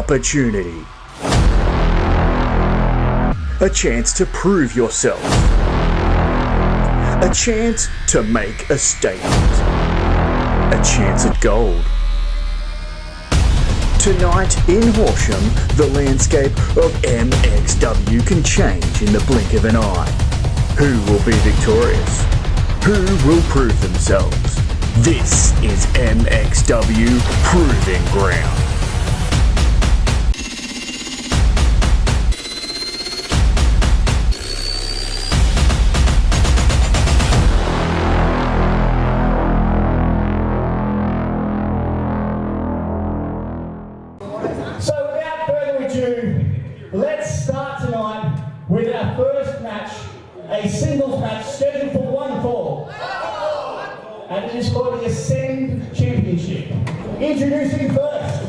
opportunity. A chance to prove yourself. A chance to make a statement. A chance at gold. Tonight in Horsham, the landscape of MXW can change in the blink of an eye. Who will be victorious? Who will prove themselves? This is MXW Proving Ground. So without further ado, let's start tonight with our first match, a singles match scheduled for 1 fall. And it is for the Ascend Championship. Introducing first.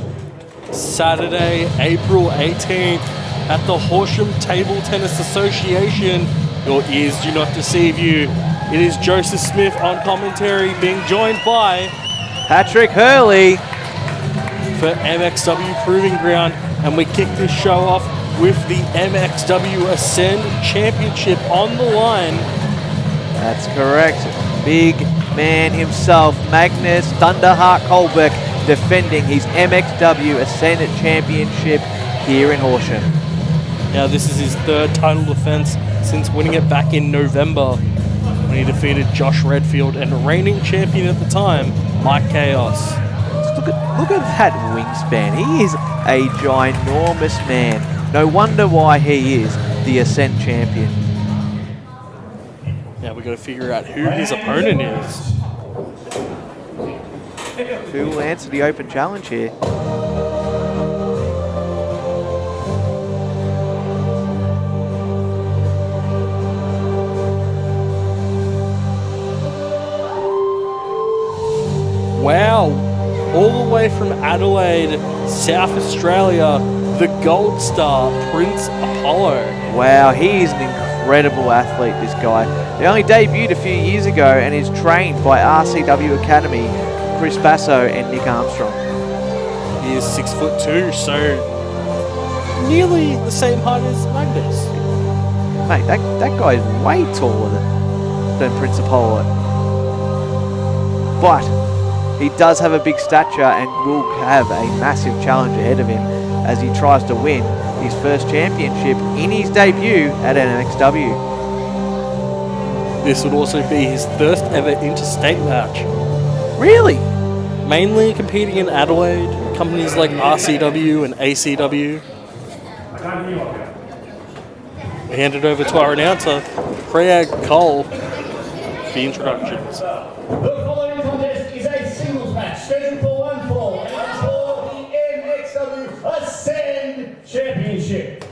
Saturday, April 18th at the Horsham Table Tennis Association. Your ears do not deceive you. It is Joseph Smith on commentary, being joined by Patrick Hurley for MXW Proving Ground, and we kick this show off with the MXW Ascend Championship on the line. That's correct. Big man himself, Magnus Thunderheart Kolbeck, defending his MXW Ascend Championship here in Horsham. Now this is his third title defense since winning it back in November when he defeated Josh Redfield and reigning champion at the time, Mike Chaos. Look at that wingspan. He is a ginormous man. No wonder why he is the Ascent champion. Now we've got to figure out who his opponent is. Who will answer the open challenge here? Wow. All the way from Adelaide, South Australia, the gold star, Prince Apollo. Wow, he is an incredible athlete, this guy. He only debuted a few years ago and is trained by RCW Academy, Chris Basso and Nick Armstrong. He is 6'2", so nearly the same height as Magnus. Mate, that guy is way taller than Prince Apollo. But he does have a big stature and will have a massive challenge ahead of him as he tries to win his first championship in his debut at MXW. This would also be his first ever interstate match. Really? Mainly competing in Adelaide, companies like RCW and ACW. We hand it over to our announcer, Craig Cole, for the introductions. The following contest is a singles match scheduled for 1 fall, and it's for the MXW Ascend Championship.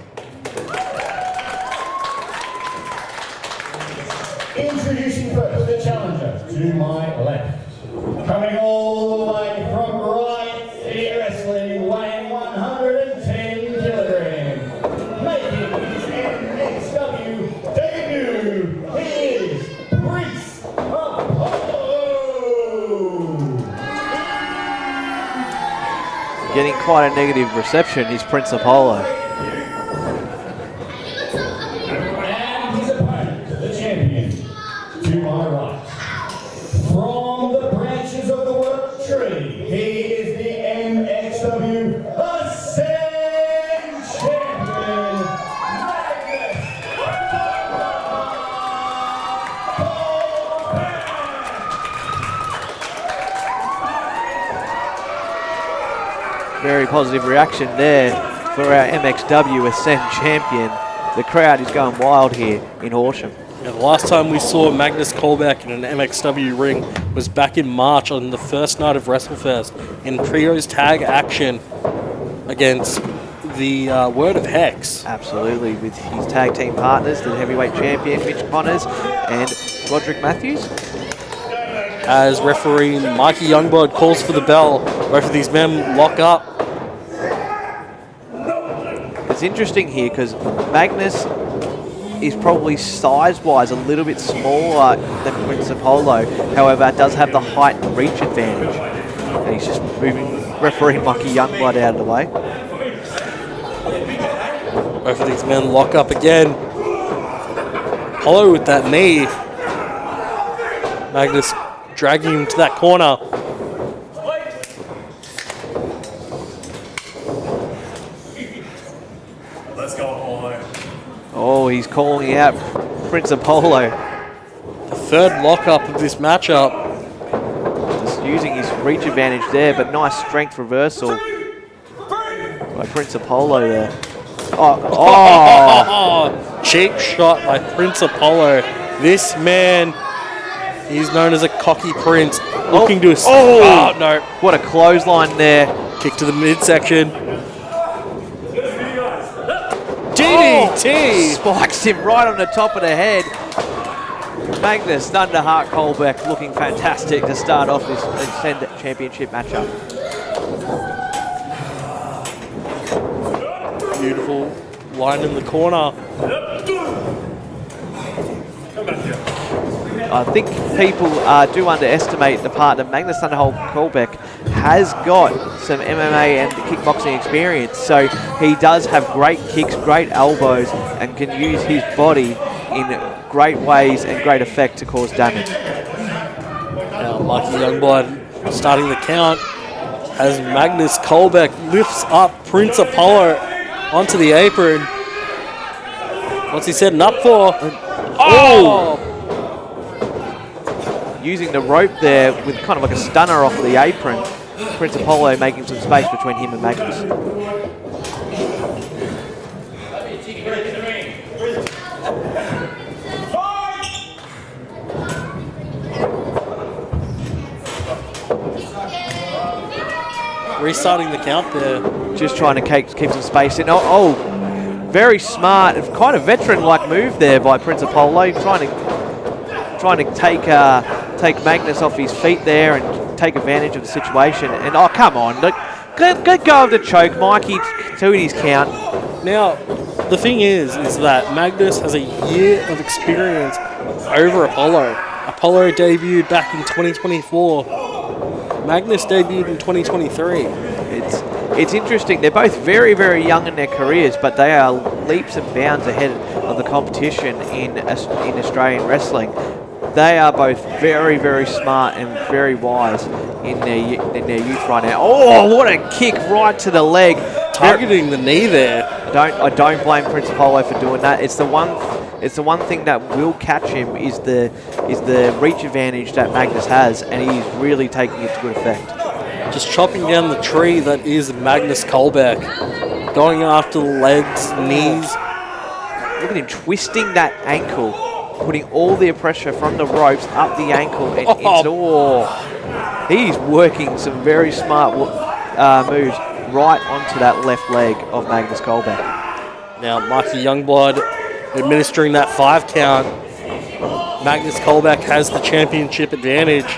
Introducing first the challenger to my left. Coming all the way from Grime City Wrestling, weighing 110 kilograms. Making his MXW debut, he is Prince Apollo. Getting quite a negative reception is Prince Apollo. And his opponent, the champion, to my right. From the branches of the work tree, he is the MXW Ascend Champion, Magnus. Very positive reaction there for our MXW Ascend champion. The crowd is going wild here in Horsham. Yeah, the last time we saw Magnus Kolbeck in an MXW ring was back in March on the first night of WrestleFest in Trios tag action against the Word of Hex. Absolutely, with his tag team partners, the heavyweight champion Mitch Connors and Roderick Matthews. As referee Mikey Youngblood calls for the bell, both of these men lock up. It's interesting here because Magnus is probably size-wise a little bit smaller than Prince Apollo. However, does have the height and reach advantage. And he's just moving referee Mikey Youngblood out of the way. Both of these men lock up again. Apollo with that knee. Magnus dragging him to that corner. Let's go, Apollo. Oh, he's calling out Prince Apollo. The third lockup of this matchup. Just using his reach advantage there, but nice strength reversal by Prince Apollo there. Oh, cheap shot by Prince Apollo. This man, he's known as a cocky prince, looking to... Oh, no. What a clothesline there. Kick to the midsection. DDT! Spikes him right on the top of the head. Magnus Thunderheart Kolbeck looking fantastic to start off this Ascend Championship matchup. Beautiful line in the corner. I think people do underestimate the part that Magnus Thunderheart Kolbeck has got some MMA and kickboxing experience. So he does have great kicks, great elbows, and can use his body in great ways and great effect to cause damage. Now Mikey Youngblood starting the count as Magnus Kolbeck lifts up Prince Apollo onto the apron. What's he setting up for? Oh! Using the rope there with kind of like a stunner off the apron. Prince Apollo making some space between him and Magnus. Restarting the count there. Just trying to keep some space in. Oh, very smart, kind of veteran-like move there by Prince Apollo, trying to take Magnus off his feet there and take advantage of the situation. And oh, come on, look, good go of the choke. Mikey doing his count. Now, the thing is that Magnus has a year of experience over Apollo. Apollo debuted back in 2024. Magnus debuted in 2023. It's interesting. They're both very, very young in their careers, but they are leaps and bounds ahead of the competition in Australian wrestling. They are both very, very smart and very wise in their youth right now. Oh, what a kick right to the leg. Targeting the knee there. I don't blame Prince Apollo for doing that. It's the one thing that will catch him is the reach advantage that Magnus has, and he's really taking it to good effect. Just chopping down the tree that is Magnus Kolbeck. Going after the legs, knees. Look at him twisting that ankle, putting all the pressure from the ropes up the ankle and into... He's working some very smart moves right onto that left leg of Magnus Kolbeck. Now Mikey Youngblood administering that 5 count. Magnus Kolbeck has the championship advantage.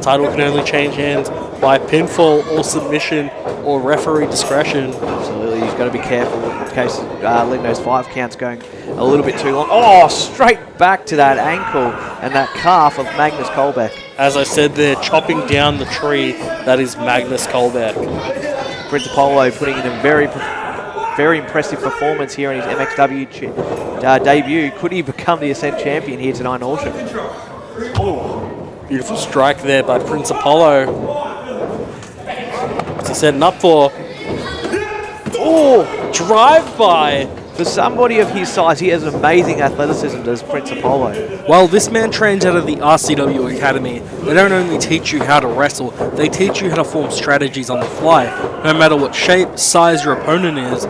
Title can only change hands by pinfall or submission or referee discretion. Absolutely, he's got to be careful in case letting those 5 counts going a little bit too long. Oh, straight back to that ankle and that calf of Magnus Kolbeck. As I said, they're chopping down the tree that is Magnus Kolbeck. Prince Apollo putting in a very impressive performance here in his MXW debut. Could he become the Ascent champion here tonight in Horsham? Oh. Beautiful strike there by Prince Apollo. What's he setting up for? Oh, drive-by. For somebody of his size, he has amazing athleticism, does Prince Apollo. Well, this man trains out of the RCW Academy. They don't only teach you how to wrestle, they teach you how to form strategies on the fly, no matter what shape, size your opponent is.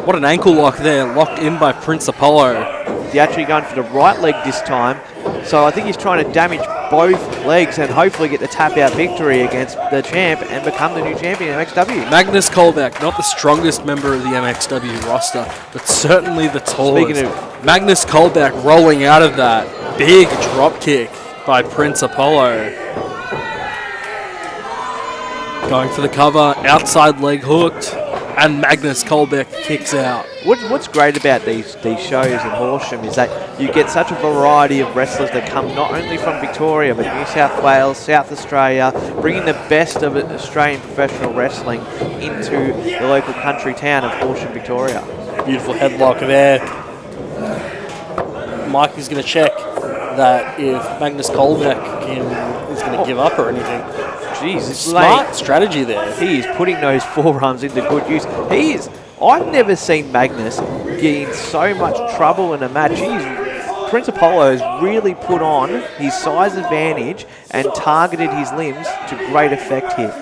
What an ankle lock there, locked in by Prince Apollo. He's actually going for the right leg this time, so I think he's trying to damage both legs and hopefully get the tap-out victory against the champ and become the new champion in MXW. Magnus Kolbeck, not the strongest member of the MXW roster, but certainly the tallest. Magnus Kolbeck rolling out of that big drop kick by Prince Apollo. Going for the cover, outside leg hooked. and Magnus Kolbeck kicks out. What's great about these shows in Horsham is that you get such a variety of wrestlers that come not only from Victoria but New South Wales, South Australia, bringing the best of Australian professional wrestling into the local country town of Horsham, Victoria. Beautiful headlock there. Mike is going to check that if Magnus Kolbeck is going to give up or anything. Jeez, smart strategy there. He is putting those forearms into good use. I've never seen Magnus get in so much trouble in a match. Prince Apollo has really put on his size advantage and targeted his limbs to great effect here.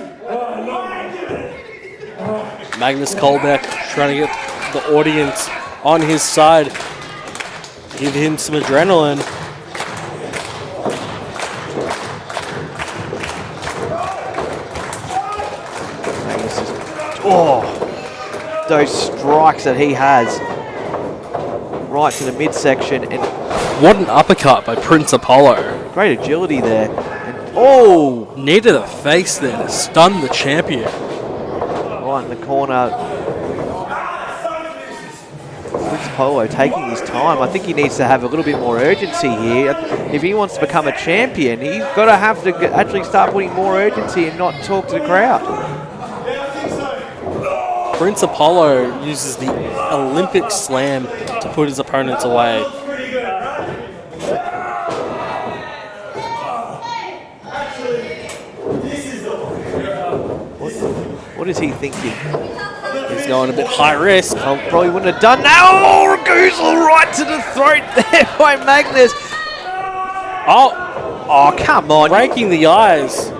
Magnus Kolbeck trying to get the audience on his side. Give him some adrenaline. Those strikes that he has right to the midsection, and what an uppercut by Prince Apollo. Great agility there. And, knee to the face there to stun the champion. Right in the corner. Prince Apollo taking his time. I think he needs to have a little bit more urgency here. If he wants to become a champion, he's got to have to actually start putting more urgency and not talk to the crowd. Prince Apollo uses the Olympic slam to put his opponents away. What is he thinking? He's going a bit high risk. I probably wouldn't have done that. Oh, Goozle right to the throat there by Magnus. Oh, come on. Breaking the eyes.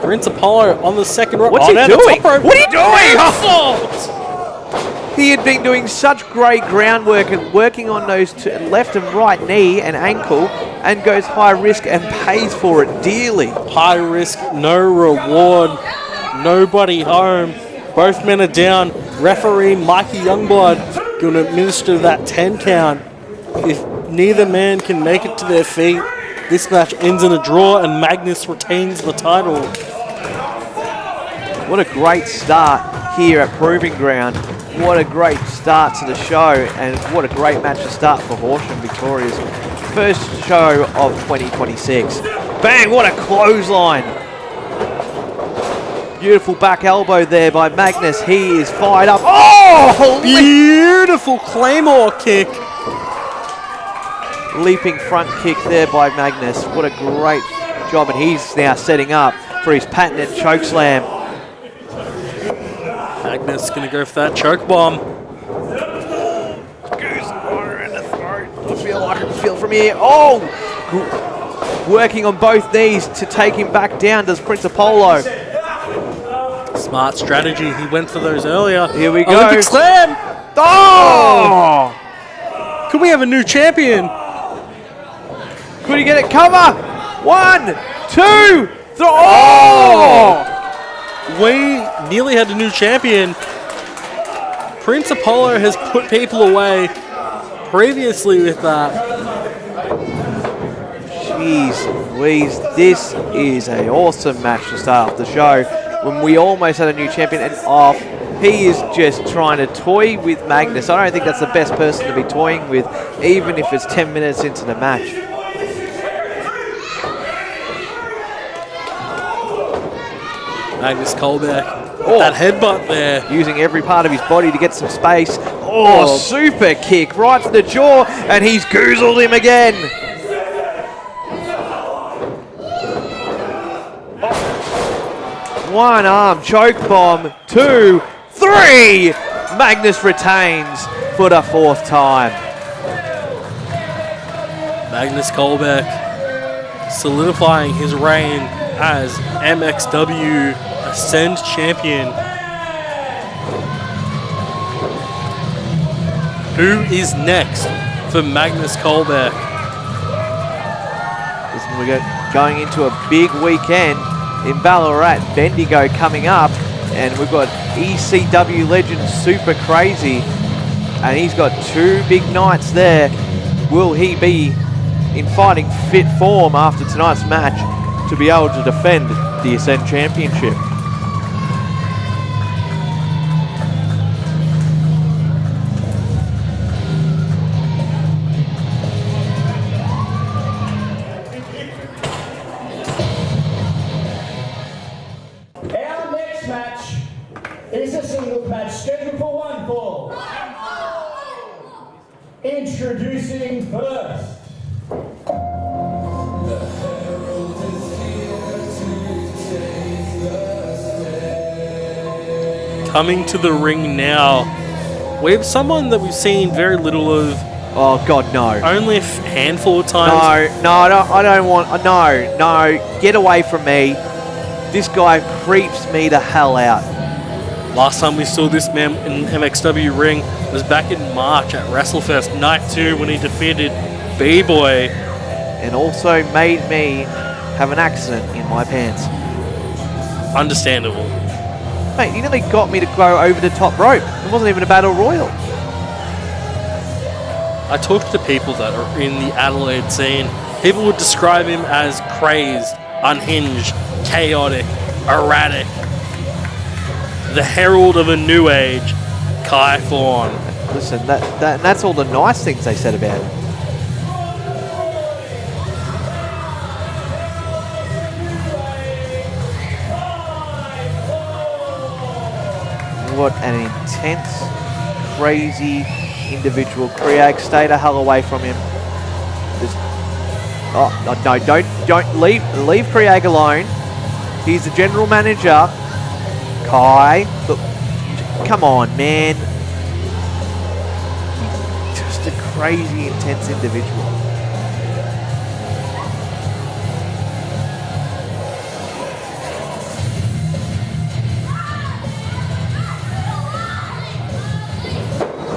Prince Apollo on the second rope. What's he doing? What are you doing? Assault! He had been doing such great groundwork and working on those left and right knee and ankle, and goes high risk and pays for it dearly. High risk, no reward, nobody home. Both men are down. Referee Mikey Youngblood going to administer that 10 count. If neither man can make it to their feet, this match ends in a draw and Magnus retains the title. What a great start here at Proving Ground. What a great start to the show, and what a great match to start for Horsham, Victoria's first show of 2026. Bang, what a clothesline. Beautiful back elbow there by Magnus. He is fired up. Oh! Beautiful Claymore kick. Leaping front kick there by Magnus. What a great job, and he's now setting up for his patented choke slam. Magnus going to go for that choke bomb. Goose water in the throat. I can feel from here. Oh! Working on both knees to take him back down does Prince Apollo. Smart strategy. He went for those earlier. Here we go. Olympic slam. Oh! Could we have a new champion? Could he get it? Cover! 1, 2, 3. Oh! We nearly had a new champion. Prince Apollo has put people away previously with that. Jeez Louise, this is an awesome match to start off the show when we almost had a new champion, and he is just trying to toy with Magnus. I don't think that's the best person to be toying with, even if it's 10 minutes into the match. Magnus Kolbeck, that headbutt there. Using every part of his body to get some space. Oh, super kick right to the jaw, and he's goozled him again. One arm choke bomb, 2, 3. Magnus retains for the 4th time. Magnus Kolbeck solidifying his reign as MXW Ascend champion. Who is next for Magnus Kolbeck? Listen, we're going into a big weekend in Ballarat. Bendigo coming up, and we've got ECW legend Super Crazy, and he's got 2 big nights there. Will he be in fighting fit form after tonight's match to be able to defend the Ascend Championship? Introducing first. Coming to the ring now, we have someone that we've seen very little of. Oh, God, no. Only a handful of times. No, I don't want... No. Get away from me. This guy creeps me the hell out. Last time we saw this man in MXW ring was back in March at WrestleFest Night 2 when he defeated B-Boy. And also made me have an accident in my pants. Understandable. Mate, he nearly got me to go over the top rope. It wasn't even a battle royal. I talked to people that are in the Adelaide scene. People would describe him as crazed, unhinged, chaotic, erratic. The herald of a new age, Kai Thorn. Listen, that's all the nice things they said about him. What an intense, crazy individual. Krieg, stay the hell away from him. Oh, no, don't leave Krieg alone. He's the general manager. Kai, look, come on, man. He's just a crazy, intense individual.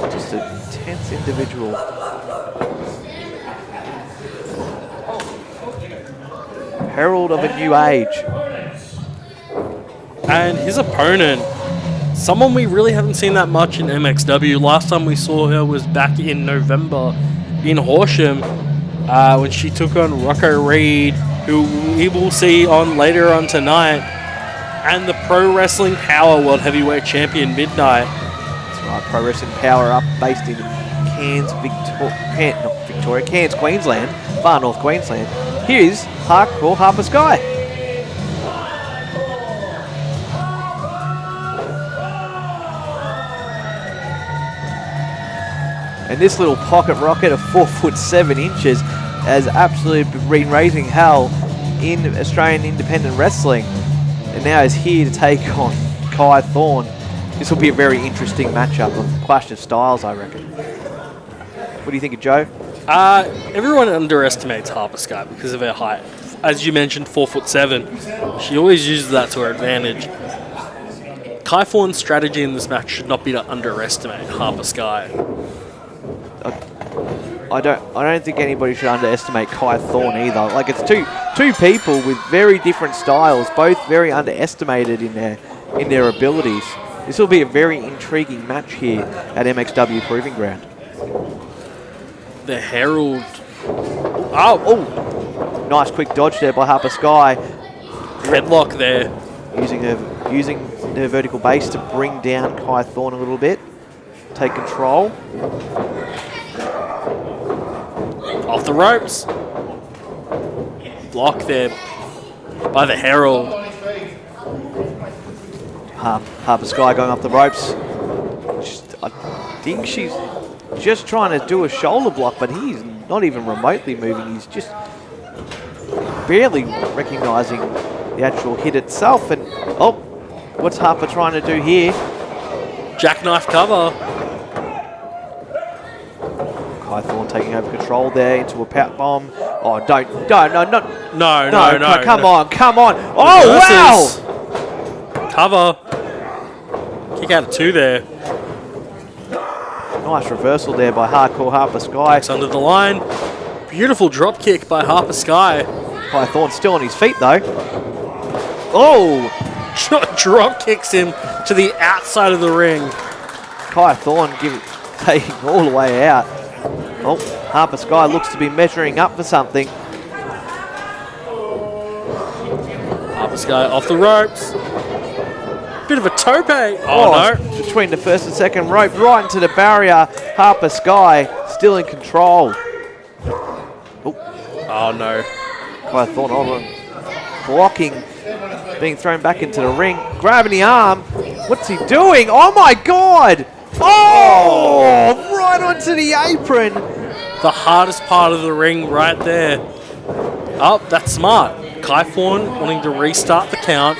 Just an intense individual. Herald of a new age. And his opponent, someone we really haven't seen that much in MXW. Last time we saw her was back in November in Horsham when she took on Rocco Reid, who we will see on later on tonight, and the Pro Wrestling Power World Heavyweight Champion Midnight. That's right, Pro Wrestling Power Up, based in Cairns, Cairns, Queensland, far north Queensland. Here's Hardcore Harper Sky. And this little pocket rocket of 4'7" has absolutely been raising hell in Australian independent wrestling, and now is here to take on Kai Thorn. This will be a very interesting matchup of clash of styles, I reckon. What do you think of Joe? Everyone underestimates Harper Sky because of her height. As you mentioned, 4'7". She always uses that to her advantage. Kai Thorn's strategy in this match should not be to underestimate Harper Sky. I don't think anybody should underestimate Kai Thorn either. Like, it's two people with very different styles, both very underestimated in their abilities. This will be a very intriguing match here at MXW Proving Ground. The Herald. Oh! Nice quick dodge there by Harper Sky. Headlock there. Using her vertical base to bring down Kai Thorn a little bit. Take control. Off the ropes. Block there by the Herald. Harper Sky going off the ropes. I think she's just trying to do a shoulder block, but he's not even remotely moving. He's just barely recognising the actual hit itself. And oh, what's Harper trying to do here? Jackknife cover. Kai Thorn taking over control there into a pout bomb. Oh, no, come on. Oh, wow! Cover. Kick out of two there. Nice reversal there by Hardcore Harper Sky. Kicks under the line. Beautiful drop kick by Harper Sky. Kai Thorn still on his feet though. Oh! Drop kicks him to the outside of the ring. Kai Thorn taking all the way out. Oh, Harper Sky looks to be measuring up for something. Harper Sky off the ropes. Bit of a tope. Oh no. Between the first and second rope, right into the barrier. Harper Sky still in control. Oh no. Kai Thorn blocking, being thrown back into the ring. Grabbing the arm. What's he doing? Oh my God! Oh, right onto the apron. The hardest part of the ring right there. Oh, that's smart. Kai Thorn wanting to restart the count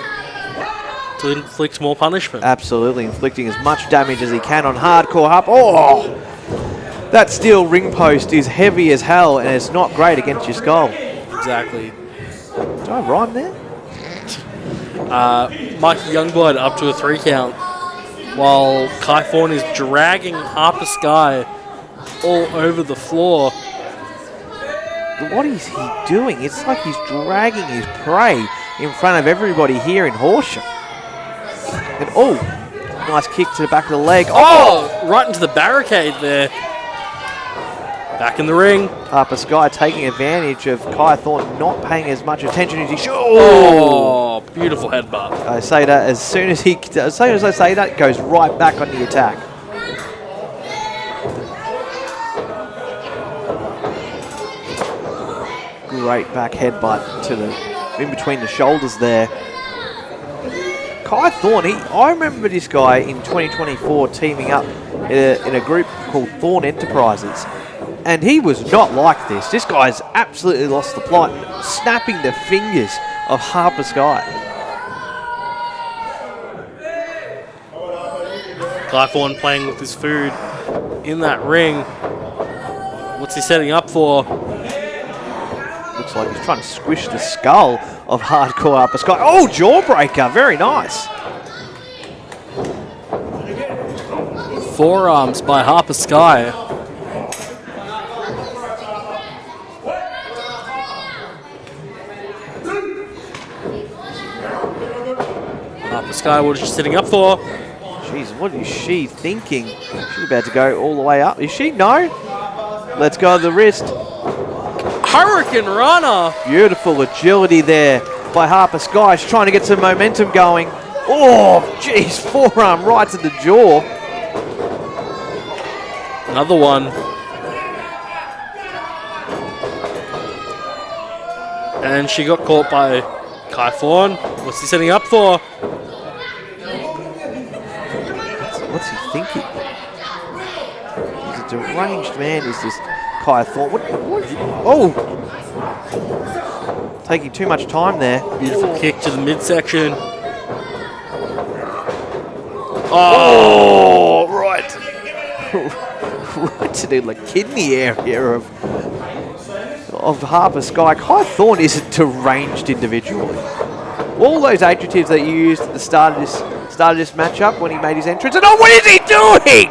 to inflict more punishment. Absolutely, inflicting as much damage as he can on Hardcore Harp. Oh, that steel ring post is heavy as hell, and it's not great against your skull. Exactly. Did I rhyme there? Mikey Youngblood up to a 3 count, while Kai Thorn is dragging Harper Sky all over the floor. What is he doing? It's like he's dragging his prey in front of everybody here in Horsham. And oh, nice kick to the back of the leg. Oh, right into the barricade there. Back in the ring. Harper Sky taking advantage of Kai Thorn not paying as much attention as he should. Oh, beautiful headbutt. I say that as soon as I say that, it goes right back on the attack. Great back headbutt to the in between the shoulders there. Kai Thorn, I remember this guy in 2024 teaming up in a group called Thorn Enterprises. And he was not like this. This guy's absolutely lost the plot, snapping the fingers of Harper Sky. Kai Thorn playing with his food in that ring. What's he setting up for? Looks like he's trying to squish the skull of Hardcore Harper Sky. Oh, jawbreaker, very nice. Forearms by Harper Sky. Harper Sky, what is she setting up for? Jeez, what is she thinking? She's about to go all the way up. Is she? No. Let's go to the wrist. Hurricane Runner. Beautiful agility there by Harper Sky. She's trying to get some momentum going. Oh, jeez, forearm right to the jaw. Another one. And she got caught by Kai Thorn. What's he setting up for? What's he thinking? He's a deranged man, is this Kai Thorn. What is he? Oh! Taking too much time there. Beautiful kick to the midsection. Oh, right. Right to the kidney area of Harper Sky. Kai Thorn is a deranged individual. All those adjectives that you used at the start of this matchup when he made his entrance. And oh, what is he doing?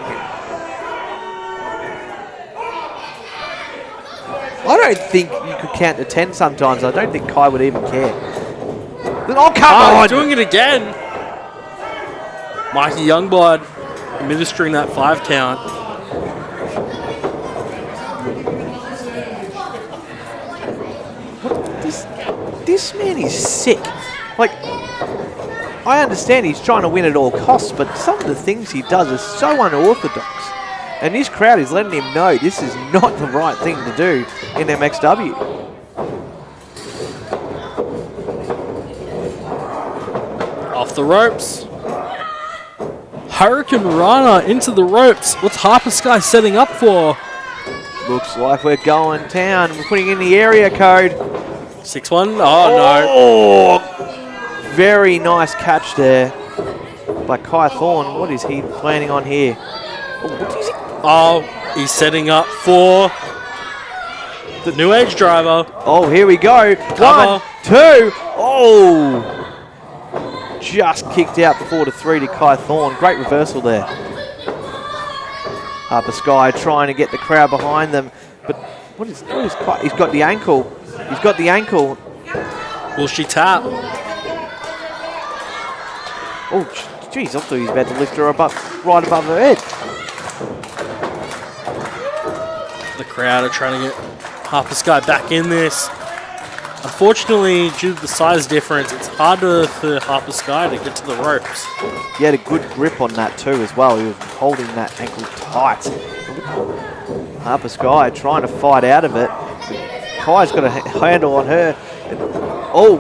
I don't think you could count to 10 sometimes. I don't think Kai would even care. Oh, come on! He's doing it again. Mikey Youngblood administering that 5 count. This man is sick. Like, I understand he's trying to win at all costs, but some of the things he does are so unorthodox. And this crowd is letting him know this is not the right thing to do in MXW. Off the ropes. Hurricane Rana into the ropes. What's Harper Sky setting up for? Looks like we're going down. We're putting in the area code. 6-1. Oh, no. Very nice catch there by Kai Thorn. What is he planning on here? What is he? Oh, he's setting up for the New Age driver. Oh, here we go. Cover. 1, 2. Oh! Just kicked out before the 3 to Kai Thorn. Great reversal there. Harper Sky trying to get the crowd behind them. But what is Kai? He's got the ankle. He's got the ankle. Will she tap? Oh, jeez, I thought he was about to lift her right above her head. The crowd are trying to get Harper Sky back in this. Unfortunately, due to the size difference, it's harder for Harper Sky to get to the ropes. He had a good grip on that too as well. He was holding that ankle tight. Harper Sky trying to fight out of it. Kai's got a handle on her. Oh,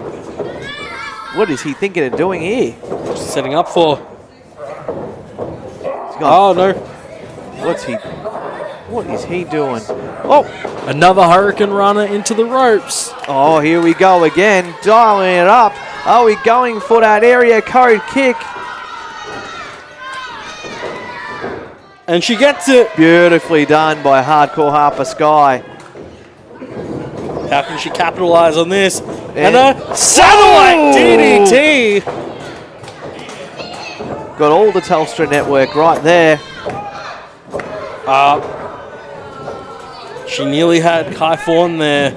what is he thinking of doing here? What's he setting up for? Oh, no. What is he doing? Oh! Another Hurricane Runner into the ropes. Oh, here we go again. Dialing it up. Are we going for that area code kick? And she gets it. Beautifully done by Hardcore Harper Sky. How can she capitalize on this? And a satellite DDT. Got all the Telstra network right there. She nearly had Kai Thorn there.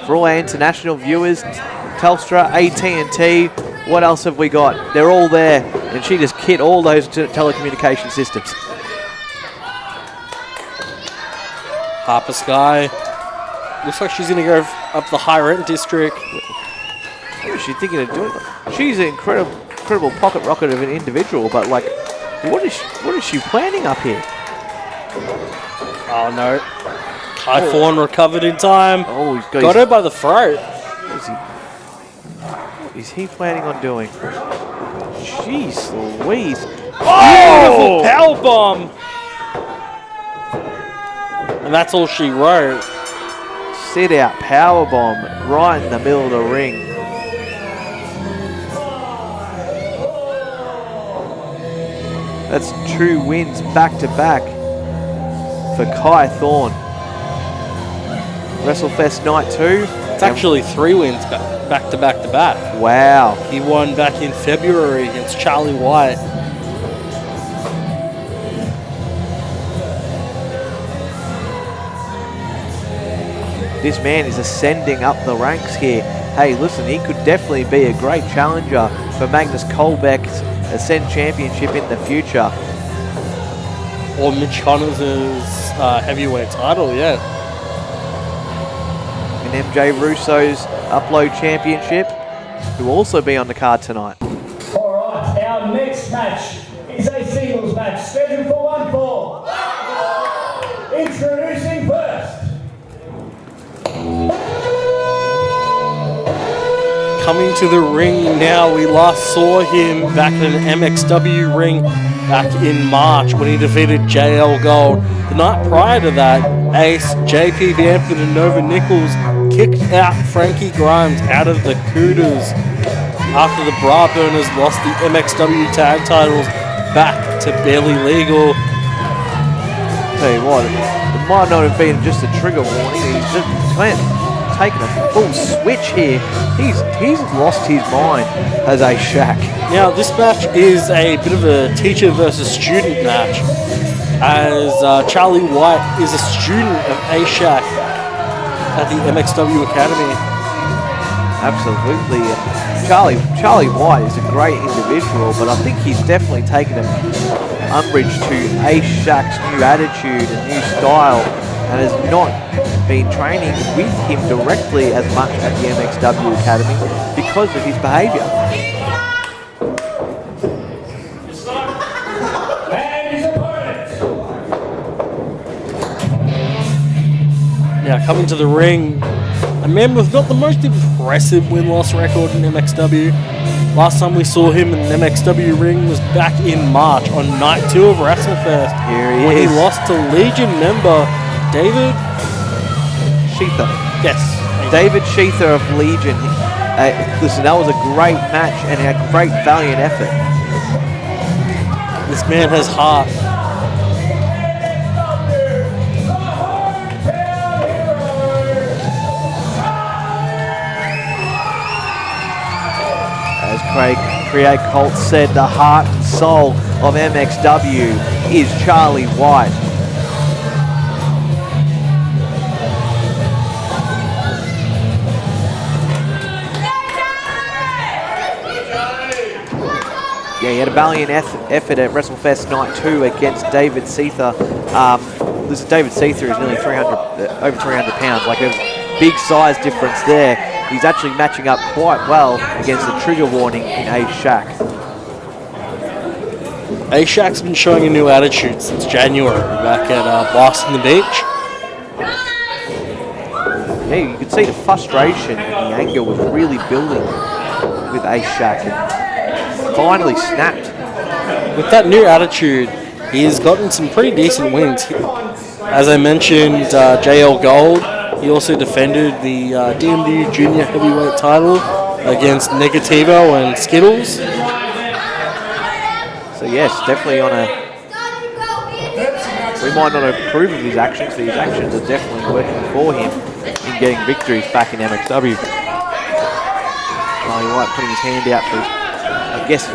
For all our international viewers, Telstra, AT&T, what else have we got? They're all there, and she just hit all those telecommunication systems. Harper Sky. Looks like she's going to go up the high rent district. What is she thinking of doing? She's an incredible pocket rocket of an individual, but like, what is she planning up here? Oh no. Kai Thorn recovered in time. Oh, he's got her by the throat. What is he planning on doing? Jeez Louise. Beautiful powerbomb. And that's all she wrote. Sit out powerbomb right in the middle of the ring. That's 2 wins back to back for Kai Thorn. WrestleFest Night 2. It's actually 3 wins back to back to back. Wow. He won back in February against Charlie White. This man is ascending up the ranks here. Hey, listen, he could definitely be a great challenger for Magnus Kolbeck's Ascend Championship in the future. Or Mitch Connors' heavyweight title, yeah. And MJ Russo's Upload Championship, who will also be on the card tonight. All right, our next match is a singles match scheduled for 1 fall. Introducing first. Coming to the ring now, we last saw him back in an MXW ring back in March when he defeated JL Gold. The night prior to that, Ace, JP Bamford and Nova Nichols kicked out Frankie Grimes out of the Cooters after the Bra Burners lost the MXW tag titles back to Barely Legal. Tell you what, it might not have been just a trigger warning. He's just taking a full switch here. He's lost his mind as a Shaq. Now this match is a bit of a teacher versus student match, as Charlie White is a student of A-Shaq at the MXW Academy. Absolutely. Charlie White is a great individual, but I think he's definitely taken umbrage to A-Shaq's new attitude and new style, and has not been training with him directly as much at the MXW Academy because of his behaviour. And his opponent. Now coming to the ring, a man with not the most impressive win-loss record in MXW. Last time we saw him in an MXW ring was back in March on night 2 of WrestleFest. Here he when is. he lost to Legion member David Sheether. Yes. David Sheether of Legion. Listen, that was a great match and a great valiant effort. This man has heart. As Create Colt said, the heart and soul of MXW is Charlie White. Yeah, he had a valiant effort at WrestleFest Night 2 against David Seether. Listen, David Seether is nearly over 300 pounds. Like, there's a big size difference there. He's actually matching up quite well against the trigger warning in A-Shaq. A-Shaq's been showing a new attitude since January back at Boston the Beach. Yeah, you could see the frustration and the anger was really building with A-Shaq. Finally snapped. With that new attitude, He's gotten some pretty decent wins. As I mentioned, JL Gold. He also defended the DMD Junior Heavyweight title against Negativo and Skittles. So yes, definitely on a... We might not approve of his actions, but his actions are definitely working for him in getting victories back in MXW. Charlie White putting his hand out for his, I guess,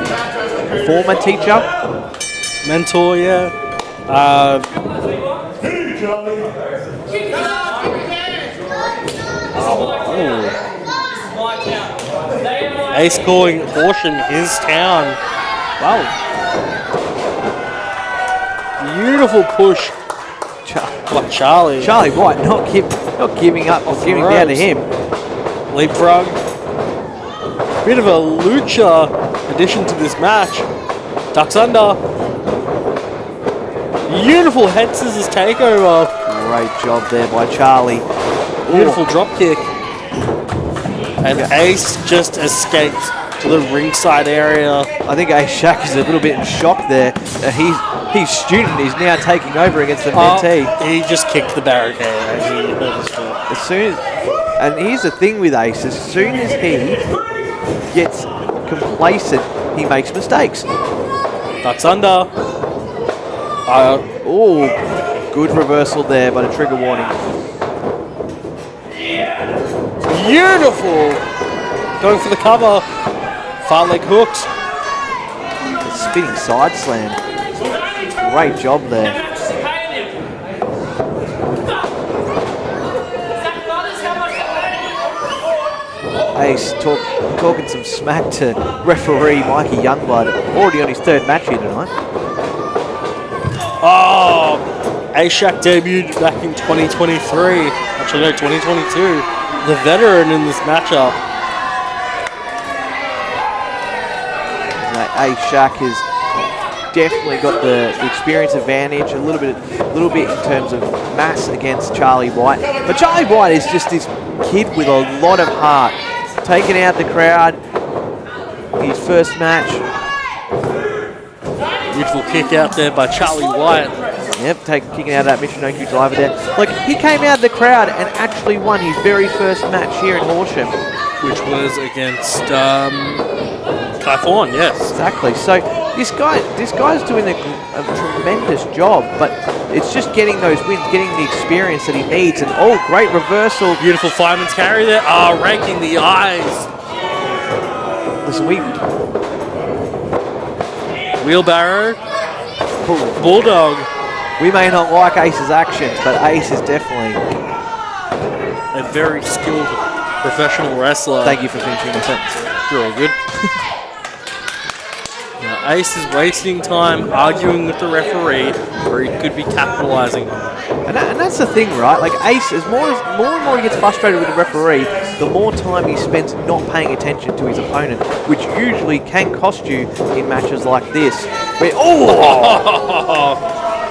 former teacher. Mentor, yeah. Ace calling Horsham his town. Wow. Beautiful push. Like Charlie. Charlie White not giving up or giving down to him. Leapfrog. Bit of a lucha addition to this match. Ducks under. Beautiful head scissors takeover. Great job there by Charlie. Beautiful drop kick. And Ace just escaped to the ringside area. I think Ace Shack is a little bit in shock there. His student is now taking over against the mentee. He just kicked the barricade. As soon as, and here's the thing with Ace, as soon as he gets complacent, he makes mistakes. Ducks under. Oh, good reversal there, but a trigger warning. Beautiful. Going for the cover. Far leg hooks. A spinning side slam. Great job there. Ace talking some smack to referee Mikey Youngblood, already on his third match here tonight. Oh, A-Shack debuted back in 2023. Actually, no, 2022. The veteran in this matchup. A-Shack has definitely got the experience advantage, a little bit in terms of mass against Charlie White. But Charlie White is just this kid with a lot of heart, taking out the crowd. His first match. Beautiful kick out there by Charlie White. Yep, kicking out that Michinoku driver there. Like, he came out of the crowd and actually won his very first match here in Horsham. Which was against Kai Thorn, yes. Exactly. So this guy's doing a tremendous job, but it's just getting those wins, getting the experience that he needs. And oh, great reversal. Beautiful fireman's carry there. Raking the eyes. Listen, Wheelbarrow. Bulldog. We may not like Ace's actions, but Ace is definitely a very skilled professional wrestler. Thank you for finishing the sentence. You're all good. Now, Ace is wasting time arguing with the referee, where he could be capitalizing on it. And that's the thing, right? Like, Ace, as more and more he gets frustrated with the referee, the more time he spends not paying attention to his opponent, which usually can cost you in matches like this. Where,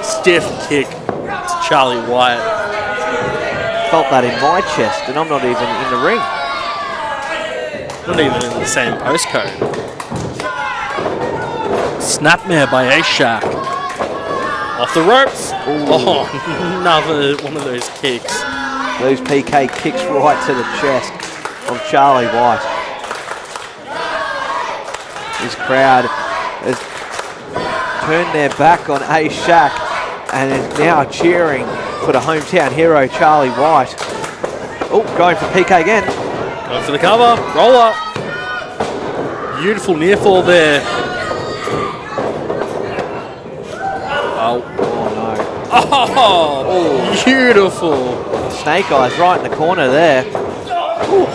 stiff kick to Charlie White. Felt that in my chest, and I'm not even in the ring. Not even in the same postcode. Snapmare by A-Shack. Off the ropes. Ooh. Oh, another one of those kicks. Those PK kicks right to the chest of Charlie White. This crowd has turned their back on A-Shack and is now cheering for the hometown hero, Charlie White. Oh, going for PK again. Going for the cover. Roll up. Beautiful near fall there. Oh no. Oh, beautiful. Snake eyes right in the corner there. Ooh.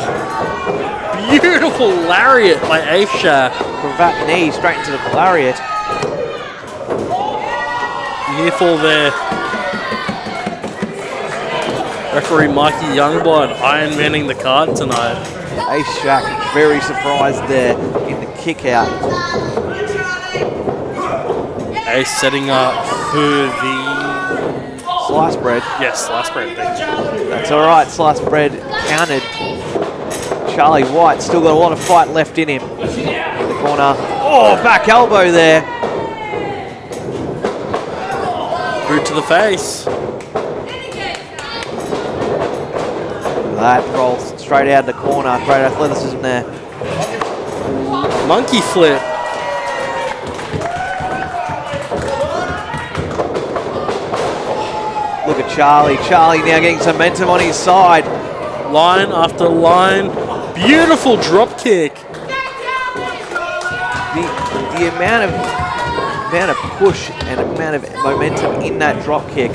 Beautiful lariat by A-Shack. From that knee straight into the lariat. Near fall there. Referee Mikey Youngblood Iron Manning the card tonight. A-Shack very surprised there in the kick out. Ace setting up for the slice bread. Yes, slice bread. Thank you. That's all right. Slice bread counted. Charlie White still got a lot of fight left in him. In the corner. Oh, back elbow there. Boot to the face. That rolls straight out of the corner. Great athleticism there. Monkey flip. Look at Charlie. Charlie now getting some momentum on his side. Line after line. Beautiful drop kick. The amount of push and amount of momentum in that drop kick,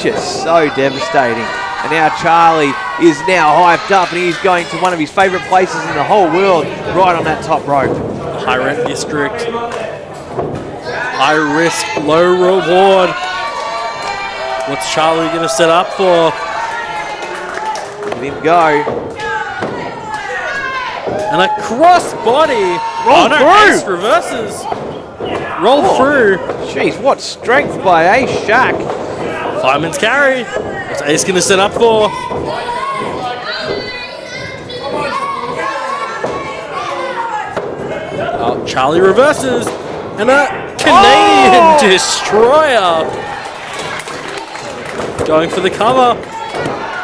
just so devastating. And now Charlie is now hyped up and he's going to one of his favourite places in the whole world, right on that top rope. High rent district. High risk, low reward. What's Charlie going to set up for? Let him go. And a cross body. Roll through. Ace reverses. Roll through. Jeez, what strength by Ace Shack. Fireman's carry. What's Ace going to set up for? Oh, Charlie reverses. And a Canadian destroyer. Going for the cover.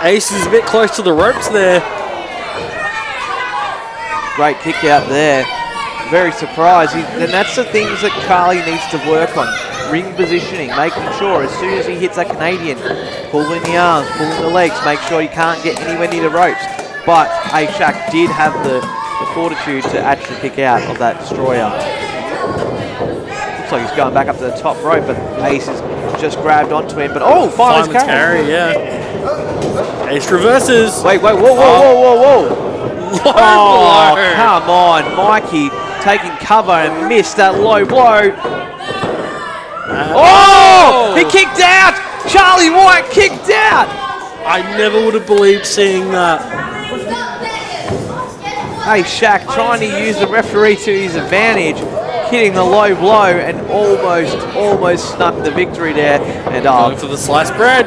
Ace is a bit close to the ropes there. Great kick out there. Very surprised. And that's the things that Charlie needs to work on. Ring positioning, making sure as soon as he hits that Canadian, pulling the arms, pulling the legs, make sure you can't get anywhere near the ropes. But A-Shack did have the fortitude to actually kick out of that destroyer. Looks like he's going back up to the top rope, but Ace has just grabbed onto him. But fireman's carry. Yeah. Ace reverses. Wait, whoa. Low blow. Come on, Mikey taking cover and missed that low blow. He kicked out! Charlie White kicked out! I never would have believed seeing that. Hey, Shaq trying to use the referee to his advantage, hitting the low blow and almost snuck the victory there. And going for the sliced bread.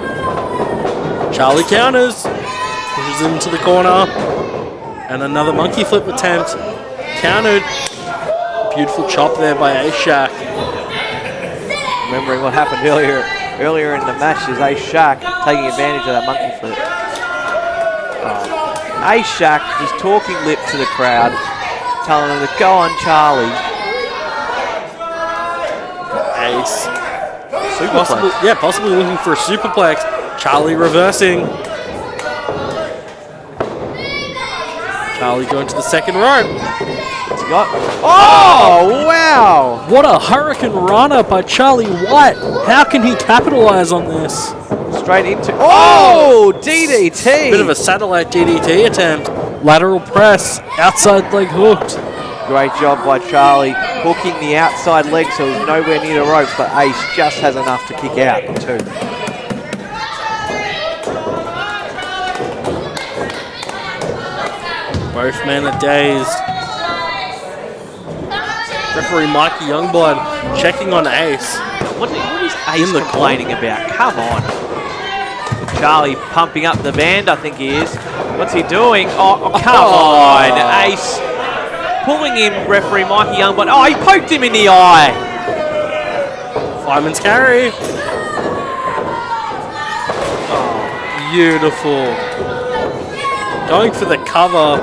Charlie counters, pushes into the corner, and another monkey flip attempt. Countered. Beautiful chop there by A-Shack. Remembering what happened earlier in the match is A-Shack taking advantage of that monkey flip. A-Shack is talking lip to the crowd, telling them to go on Charlie. Ace. Possibly looking for a superplex. Charlie reversing. Charlie going to the second rope. What's he got? Oh, wow! What a hurricane runner by Charlie White. How can he capitalize on this? Straight into... Oh, DDT! Bit of a satellite DDT attempt. Lateral press. Outside leg hooked. Great job by Charlie, hooking the outside leg so he's nowhere near the ropes, but Ace just has enough to kick out too. Both men are dazed. Referee Mikey Youngblood checking on Ace. What is Ace complaining about? Come on. Charlie pumping up the band, I think he is. What's he doing? Oh, come on. Ace pulling him, referee Mikey Youngblood. Oh, he poked him in the eye. Fireman's carry. Oh, beautiful. Going for the cover.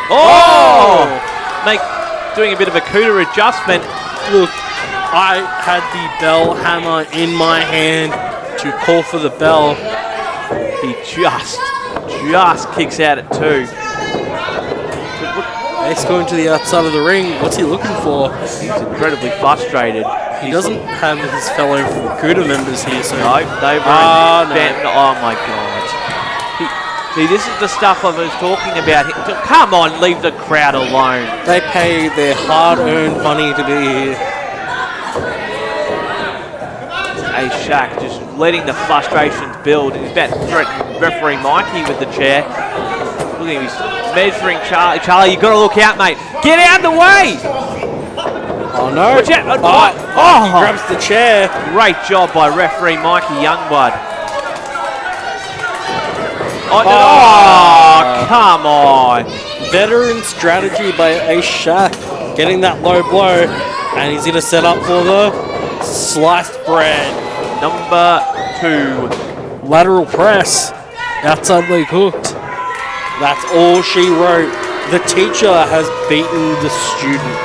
Oh! Doing a bit of a cooter adjustment. Look, I had the bell hammer in my hand to call for the bell. He just kicks out at 2. Ace going to the outside of the ring. What's he looking for? He's incredibly frustrated. He doesn't have his fellow Fukuda members here, so... No, they've Oh my God. See, this is the stuff I was talking about. Come on, leave the crowd alone. They pay their hard-earned money to be here. A-Shack just letting the frustrations build. He's about to threaten referee Mikey with the chair. Look at him, he's measuring Charlie. Charlie, you got to look out, mate. Get out of the way! Oh no! Watch out! He grabs the chair. Great job by referee Mikey Youngblood. Oh, come on. Veteran strategy by A-Shack. Getting that low blow. And he's going to set up for the Sliced bread. Number 2. Lateral press. Outside leg hooked. That's all she wrote. The teacher has beaten the student.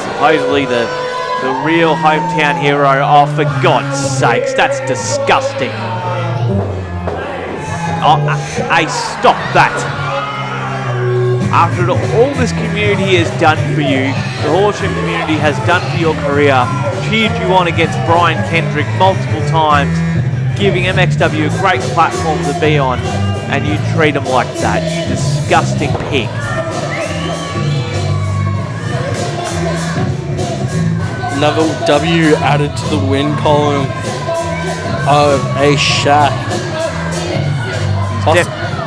Supposedly the real hometown hero. Oh, for God's sakes, that's disgusting. Oh, hey, stop that. After all this community has done for you, the Horsham community has done for your career, cheered you on against Brian Kendrick multiple times, giving MXW a great platform to be on, and you treat them like that, you disgusting pig. Another W added to the win column of a Shaq.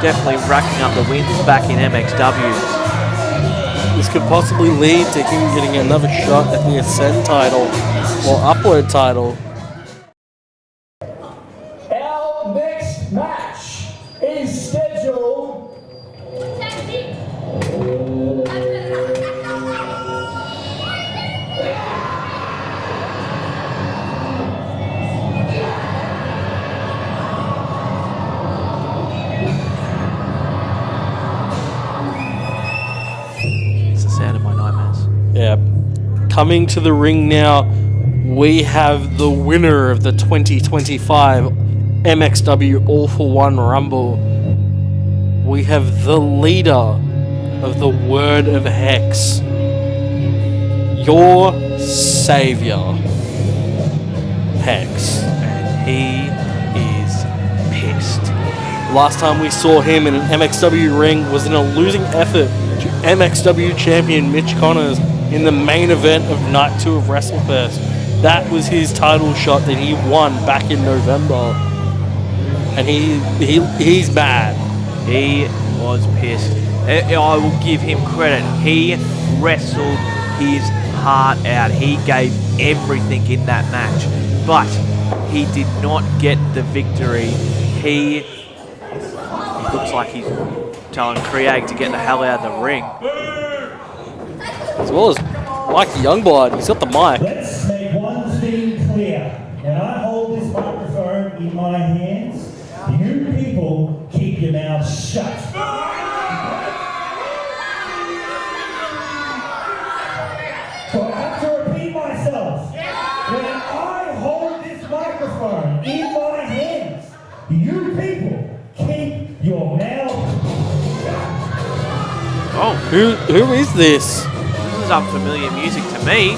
Definitely racking up the wins back in MXW. This could possibly lead to him getting another shot at the Ascend title or Upload title. Our next match is scheduled. It's the sound of my nightmares. Yeah. Coming to the ring now, we have the winner of the 2025 MXW All for One Rumble. We have the leader of the Word of Hex, your savior, Hex. And he is pissed. Last time we saw him in an MXW ring was in a losing effort to MXW champion Mitch Connors in the main event of Night 2 of WrestleFest. That was his title shot that he won back in November. And he's mad. He was pissed. I will give him credit. He wrestled his heart out. He gave everything in that match. But he did not get the victory. He looks like he's telling Krieg to get the hell out of the ring. As well as Mikey Youngblood. He's got the mic. Let's make one thing clear. When I hold this microphone in my hands, you people keep your mouths shut. So I have to repeat myself. When I hold this microphone in my hands, you people keep your mouth shut. Oh, Who is this? this is unfamiliar music to me.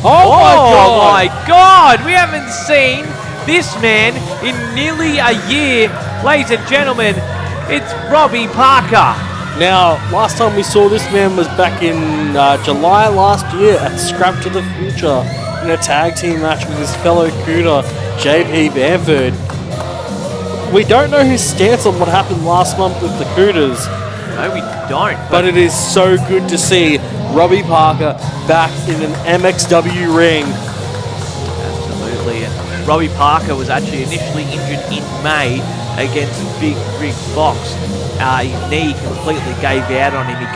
Oh my God! We haven't seen this man in nearly a year. Ladies and gentlemen, it's Robbie Parker. Now, last time we saw this man was back in July last year at Scrap to the Future in a tag team match with his fellow Cooter, JP Bamford. We don't know his stance on what happened last month with the Cooters, No, we don't. but it is so good to see Robbie Parker back in an MXW ring. Absolutely. And Robbie Parker was actually initially injured in May against Big Rig Fox. His knee completely gave out on him. He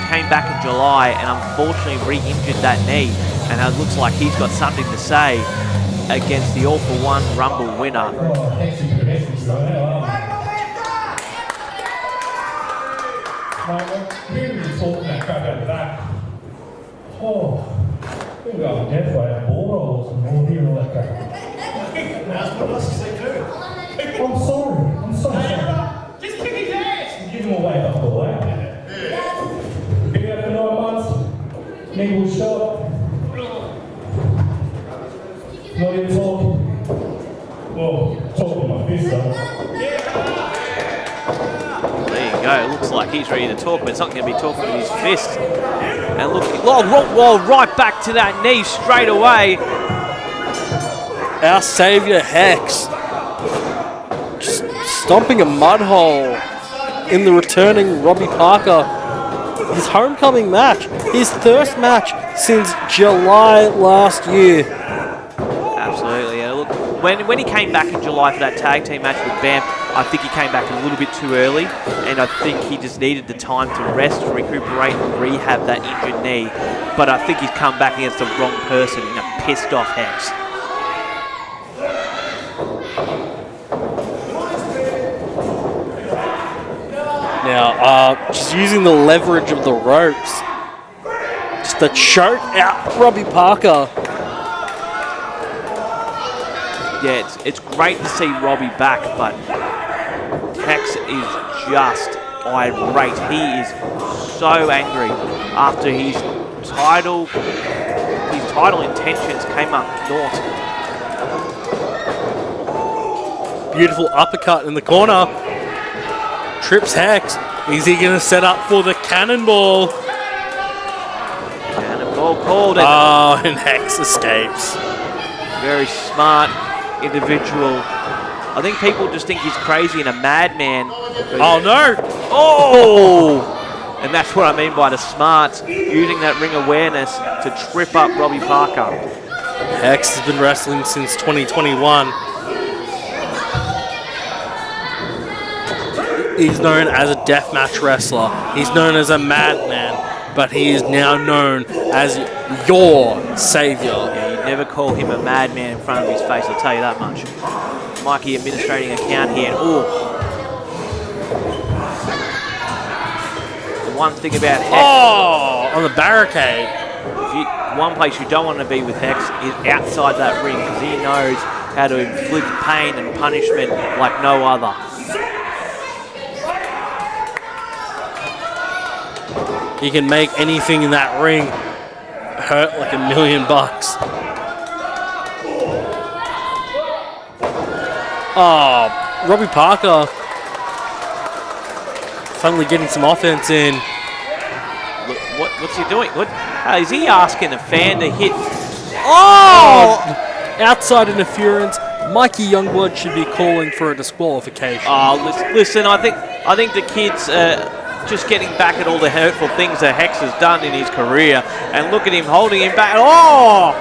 came back in July and unfortunately re-injured that knee. And it looks like he's got something to say against the All for One Rumble winner. Oh, we got death by a ball rolls and all here and all that crap. I'm sorry. Just kick his ass! Give him away up the way. Been out for 9 months. Nigga will show up. Not even talk. Well, talk with my fist though. There you go. It looks like he's ready to talk, but it's not going to be talking with his fist. And look, well, right back to that knee straight away. Our savior Hex just stomping a mud hole in the returning Robbie Parker. His homecoming match, his first match since July last year. Absolutely. And look, when he came back in July for that tag team match with Bam, I think he came back a little bit too early, and I think he just needed the time to rest, recuperate, and rehab that injured knee. But I think he's come back against the wrong person in a pissed off Hex. Now, just using the leverage of the ropes, just to choke out Robbie Parker. Yeah, it's great to see Robbie back, but Hex is just irate. He is so angry after his title intentions came up north. Beautiful uppercut in the corner. Trips Hex. Is he going to set up for the cannonball? Cannonball called it. Oh, and Hex escapes. Very smart individual. I think people just think he's crazy and a madman. Oh no! Oh! And that's what I mean by the smarts, using that ring awareness to trip up Robbie Parker. Hex has been wrestling since 2021. He's known as a deathmatch wrestler. He's known as a madman, but he is now known as your savior. Yeah, you never call him a madman in front of his face, I'll tell you that much. Mikey administrating a count here, and the one thing about Hex... Oh, on the barricade. One place you don't want to be with Hex is outside that ring, because he knows how to inflict pain and punishment like no other. He can make anything in that ring hurt like $1 million. Oh, Robbie Parker finally getting some offense in. Look, what's he doing? Is he asking a fan to hit? Oh! Outside interference. Mikey Youngblood should be calling for a disqualification. Oh, listen, I think the kid's just getting back at all the hurtful things that Hex has done in his career, and look at him holding him back. Oh!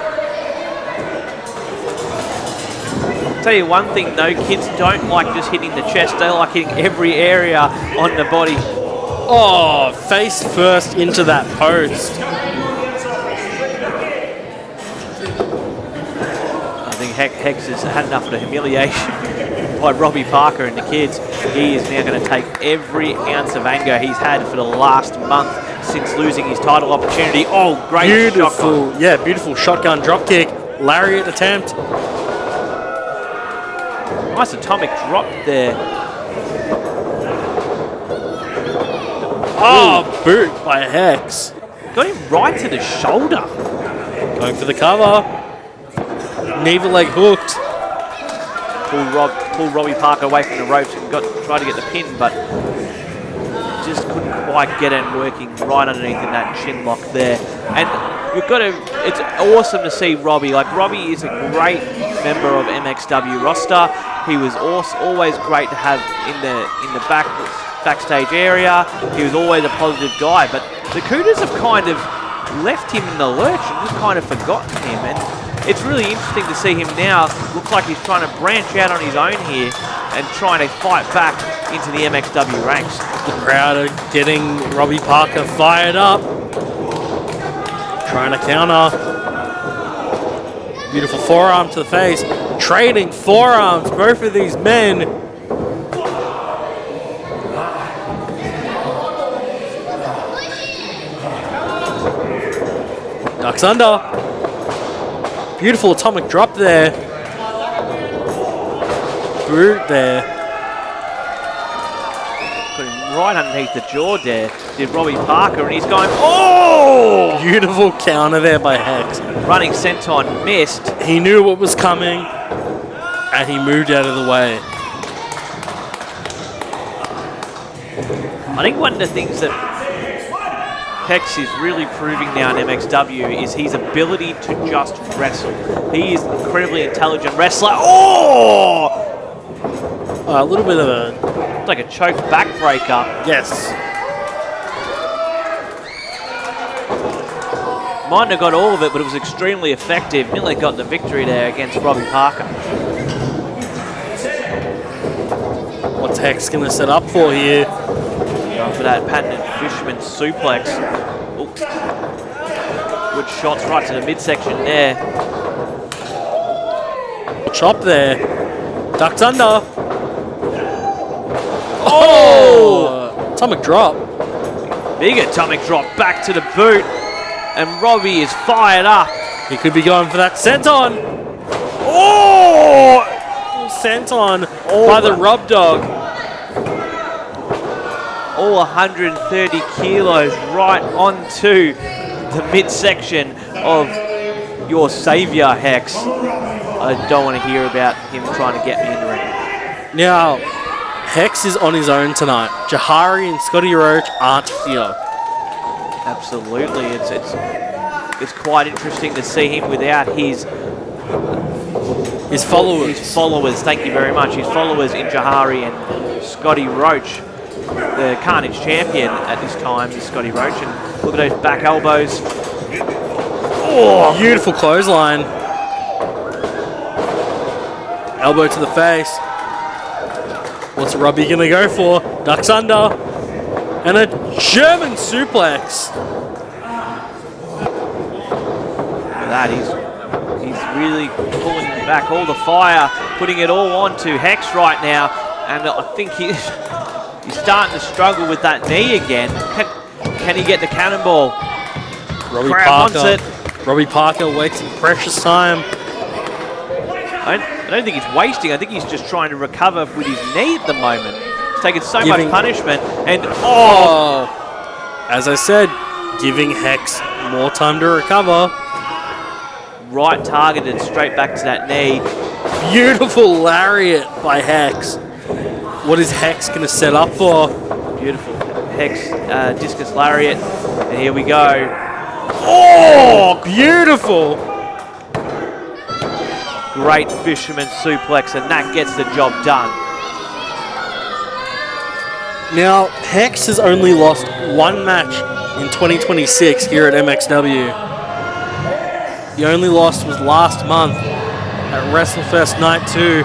Tell you one thing though, kids don't like just hitting the chest, they like hitting every area on the body. Oh, face first into that post. I think Hex has had enough of the humiliation by Robbie Parker and the kids. He is now going to take every ounce of anger he's had for the last month since losing his title opportunity. Oh, great Beautiful, shotgun. yeah, beautiful shotgun drop kick. Lariat attempt. Nice atomic drop there. Oh, boot by Hex. Got him right to the shoulder. Going for the cover. Neither leg hooked. Pull Robbie Parker away from the ropes and tried to get the pin, but just couldn't quite get it working right underneath in that chin lock there. And it's awesome to see Robbie. Like, Robbie is a great member of MXW roster. He was always great to have in the backstage area. He was always a positive guy, but the Cooters have kind of left him in the lurch and just kind of forgotten him. And it's really interesting to see him now. Looks like he's trying to branch out on his own here and trying to fight back into the MXW ranks. The crowd are getting Robbie Parker fired up. Trying to counter. Beautiful forearm to the face. Trading forearms, both of these men. Ducks under. Beautiful atomic drop there. Boot there. Put him right underneath the jaw there. Did Robbie Parker, and he's going, oh! Beautiful counter there by Hex. Running senton missed. He knew what was coming, and he moved out of the way. I think one of the things that Hex is really proving now in MXW is his ability to just wrestle. He is an incredibly intelligent wrestler. Oh! A little bit of a... It's like a choke backbreaker. Yes. Might have got all of it, but it was extremely effective. Nearly got the victory there against Robbie Parker. What What's Hex going to set up for here? Going for that patented fisherman suplex. Ooh. Good shots right to the midsection there. Chop there. Ducks under. Oh! Atomic drop. Big atomic drop back to the boot. And Robbie is fired up. He could be going for that senton. Oh! Senton by the rub dog. All 130 kilos right onto the midsection of your Xavier, Hex. I don't want to hear about him trying to get me in the ring. Now, Hex is on his own tonight. Jahari and Scotty Roach aren't here. Absolutely, it's quite interesting to see him without his followers. His followers, thank you very much. His followers in Jahari and Scotty Roach. The Carnage champion at this time is Scotty Roach. And look at those back elbows. Oh, beautiful clothesline. Elbow to the face. What's Robbie going to go for? Ducks under. And a German suplex. That he's really pulling back all the fire, putting it all onto Hex right now. And I think he's starting to struggle with that knee again. Can he get the cannonball? Robbie Crowd Parker. wants it. Robbie Parker wasting precious time. I don't think he's wasting. I think he's just trying to recover with his knee at the moment. He's taken so much punishment. And as I said, giving Hex more time to recover. Right targeted straight back to that knee. Beautiful lariat by Hex. What is Hex going to set up for? Beautiful Hex discus lariat. And here we go. Oh, beautiful. Great fisherman suplex, and that gets the job done. Now, Hex has only lost one match in 2026 here at MXW. The only loss was last month at WrestleFest Night 2.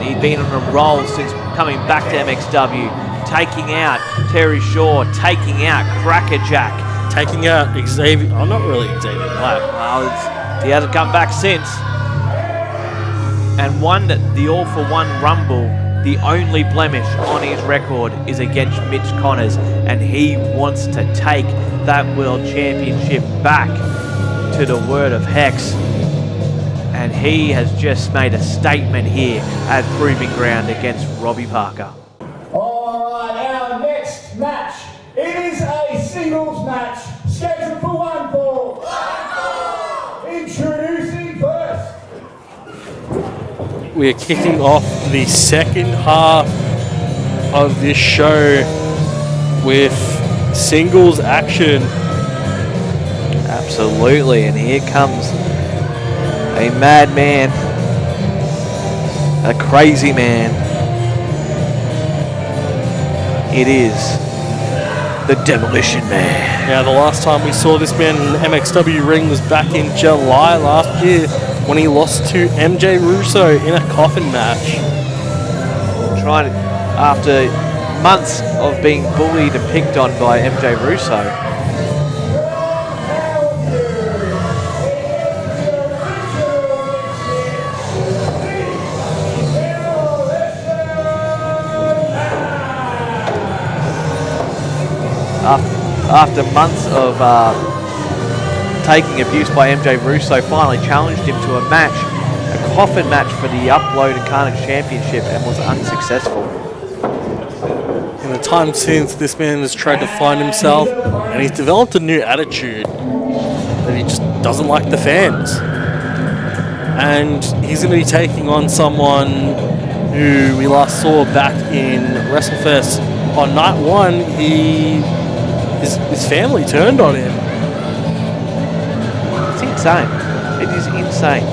He'd been on a roll since coming back to MXW, taking out Terry Shaw, taking out Crackerjack, taking out Xavier. Oh, not really Xavier Black. Well, he hasn't come back since. And won the all-for-one Rumble. The only blemish on his record is against Mitch Connors, and he wants to take that World Championship back to the word of Hex. And he has just made a statement here at Proving Ground against Robbie Parker. All right, our next match. It is a singles match scheduled for one fall. Introducing first. We are kicking off the second half of this show with singles action. Absolutely, and here comes a madman, a crazy man. It is the Demolition Man. Now, the last time we saw this man in the MXW ring was back in July last year when he lost to MJ Russo in a coffin match. After months of being bullied and picked on by MJ Russo. After months of taking abuse by MJ Russo, finally challenged him to a match, a coffin match for the Upload and Carnage Championship, and was unsuccessful. In the time since, this man has tried to find himself, and he's developed a new attitude that he just doesn't like the fans. And he's going to be taking on someone who we last saw back in WrestleFest on night one. His family turned on him. It's insane. It is insane.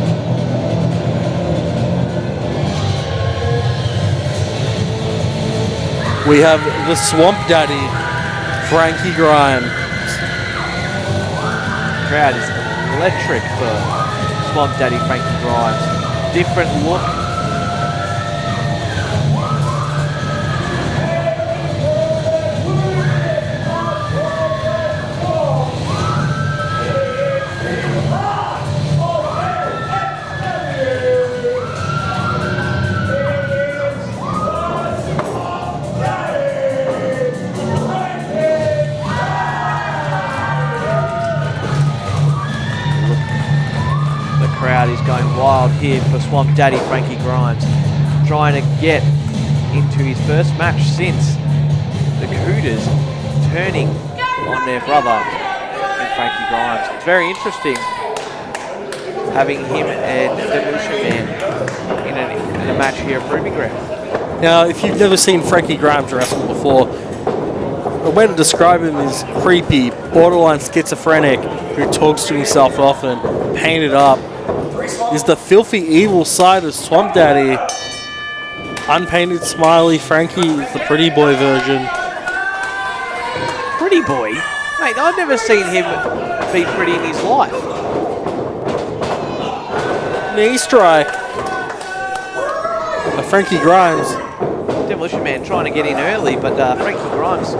We have the Swamp Daddy, Frankie Grime. The crowd is electric for Swamp Daddy Frankie Grimes. Different look. crowd is going wild here for Swamp Daddy Frankie Grimes, trying to get into his first match since the Cooters turning on their brother in Frankie Grimes. It's very interesting having him and Demolition Man in a match here at Proving Ground. Now, if you've never seen Frankie Grimes wrestle before, the way to describe him is creepy, borderline schizophrenic, who talks to himself often, painted up. Is the filthy evil side of Swamp Daddy. Unpainted, smiley Frankie is the pretty boy version. Pretty boy? Mate, I've never seen him be pretty in his life. Knee strike by Frankie Grimes. Demolition Man trying to get in early, but Frankie Grimes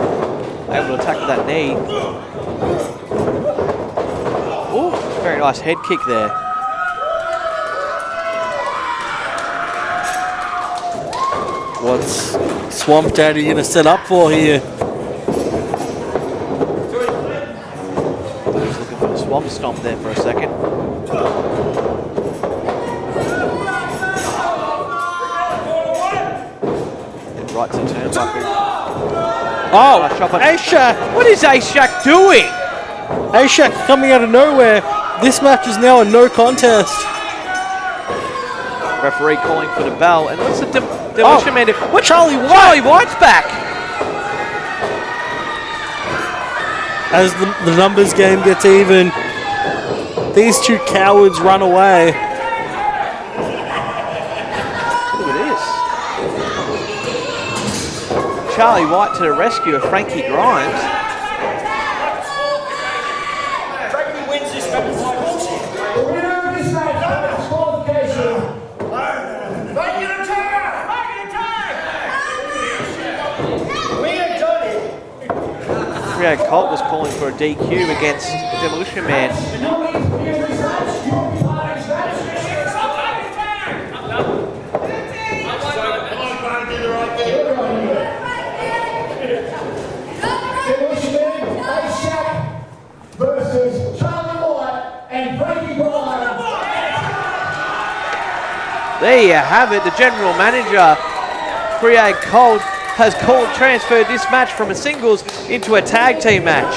able to attack with that knee. Oh, very nice head kick there. What's Swamp Daddy going to set up for here? He's looking for a swamp stomp there for a second. And right to turnbuckle. Oh, Ace Shack! What is Ace Shack doing? Ace Shack coming out of nowhere. This match is now a no contest. Referee calling for the bell. And what's the Demolition Man do? What? Charlie White! Charlie White's back! As the numbers game gets even, these two cowards run away. Look at this. Charlie White to the rescue of Frankie Grimes. Frankie wins this match by bullshit. The winner of this match by disqualification. Frankie attack! Frankie attack! We ain't done it. Rio Colt was calling for a DQ against Demolition Man. You will be in this match. You will be part of this match. Demolition Man, Ace Shack versus Charlie White and Frankie Grimes. There you have it. The general manager, Rio Colt, has transferred this match from a singles into a tag team match.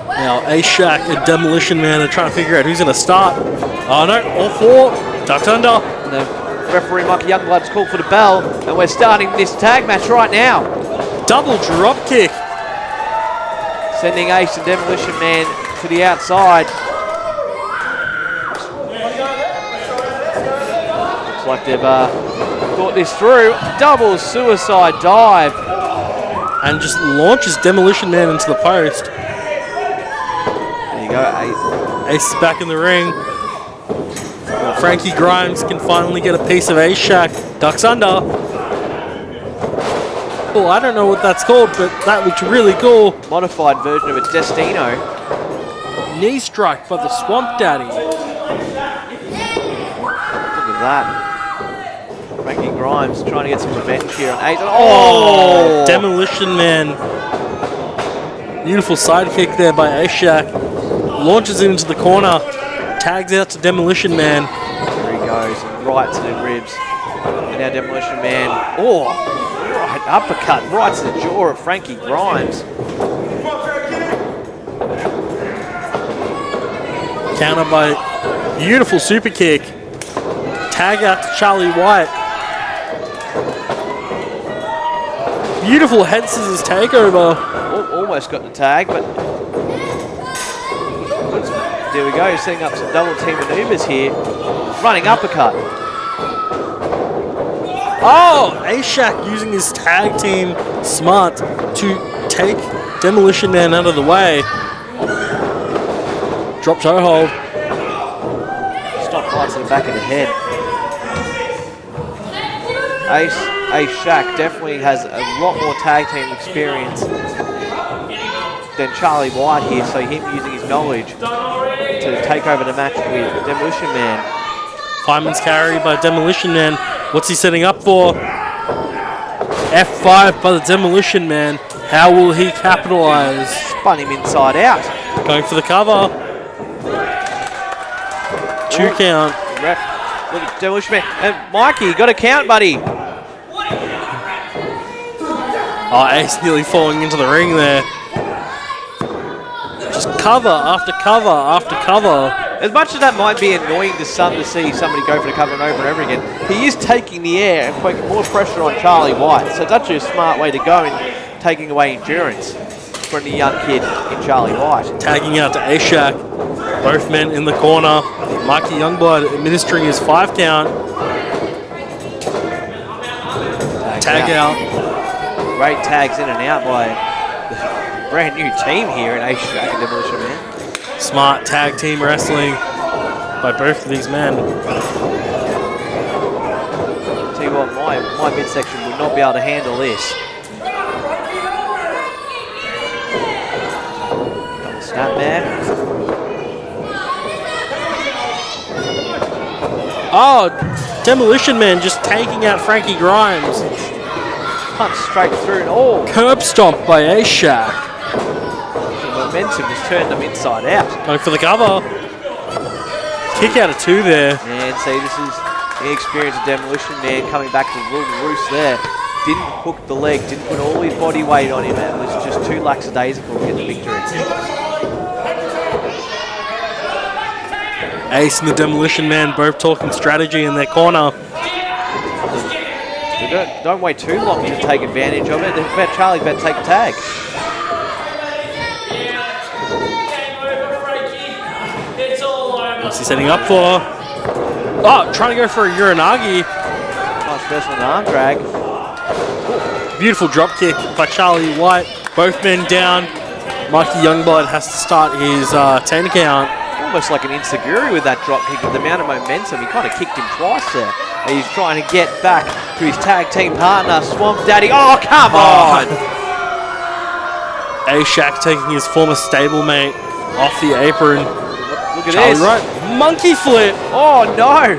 Now Ace Shack and Demolition Man are trying to figure out who's going to start. Oh no, all four ducked under. And the referee Mikey Youngblood's called for the bell, and we're starting this tag match right now. Double drop kick. Sending Ace and Demolition Man to the outside. Looks like they've thought this through. Double suicide dive. And just launches Demolition Man into the post. There you go, Ace. Ace is back in the ring. Well, Frankie Grimes can finally get a piece of Ace Shack. Ducks under. Well, I don't know what that's called, but that looks really cool. Modified version of a Destino. Knee strike by the Swamp Daddy. Look at that. Frankie Grimes trying to get some revenge here on Ace. Oh! Demolition Man. Beautiful side kick there by Ace Shack. Launches it into the corner. Tags out to Demolition Man. There he goes, right to the ribs. And now Demolition Man. Oh! Right uppercut right to the jaw of Frankie Grimes. Counter by beautiful super kick. Tag out to Charlie White. Beautiful head scissors takeover. Almost got the tag, but there we go, setting up some double team maneuvers here. Running uppercut. Oh, Ace Shack using his tag team smart to take Demolition Man out of the way. Drop toe hold. Stop right to the back of the head. Ace Shack definitely has a lot more tag team experience than Charlie White here, so him using his knowledge to take over the match with Demolition Man. Fireman's carry by Demolition Man. What's he setting up for? F5 by the Demolition Man. How will he capitalize? Spun him inside out. Going for the cover. 2 count. Ref, look at Demolition Man. And Mikey, you got to count, buddy. Oh, Ace nearly falling into the ring there. Just cover after cover after cover. As much as that might be annoying to some to see somebody go for the cover and over again, he is taking the air and putting more pressure on Charlie White. So it's actually a smart way to go in taking away endurance from the young kid in Charlie White. Tagging out to A-Shack. Both men in the corner. Mikey Youngblood administering his 5 count. Tag out. Great tags in and out by the brand new team here in A-Shack and Demolition Man. Smart tag team wrestling by both of these men. Tell you what, my midsection would not be able to handle this. Snap man. Oh, Demolition Man just taking out Frankie Grimes. Punch straight through and all. Curb stomp by A-Shack. The momentum just turned them inside out. Going for the cover. Kick out of 2 there. And see, this is the experience of Demolition Man coming back to rule the roost there. Didn't hook the leg, didn't put all his body weight on him, and was just too lackadaisical to get the victory. Ace and the Demolition Man both talking strategy in their corner. Don't wait too long to take advantage of it. Charlie's about to take a tag. What's he setting up for? Oh, trying to go for a Uranagi. Nice personal arm drag. Beautiful drop kick by Charlie White. Both men down. Mikey Youngblood has to start his 10 count. Almost like an insecurity with that drop kick. With the amount of momentum, he kind of kicked him twice there. And he's trying to get back to his tag team partner, Swamp Daddy. Oh, come on! A-Shack taking his former stablemate off the apron. Look at Charlie this. Right. Monkey flip. Oh, no!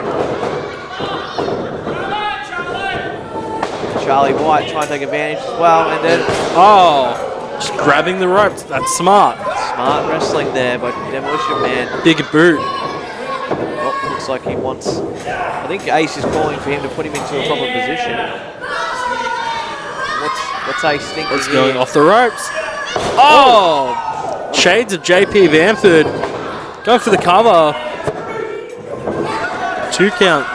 Charlie White trying to take advantage as well. And then, oh, just grabbing the ropes. That's smart. Smart wrestling there by Demolition Man. Big boot. Oh, looks like he wants... I think Ace is calling for him to put him into a proper position. What's Ace thinking? It's going off the ropes. Oh! Shades of JP Bamford. Going for the cover. 2 count.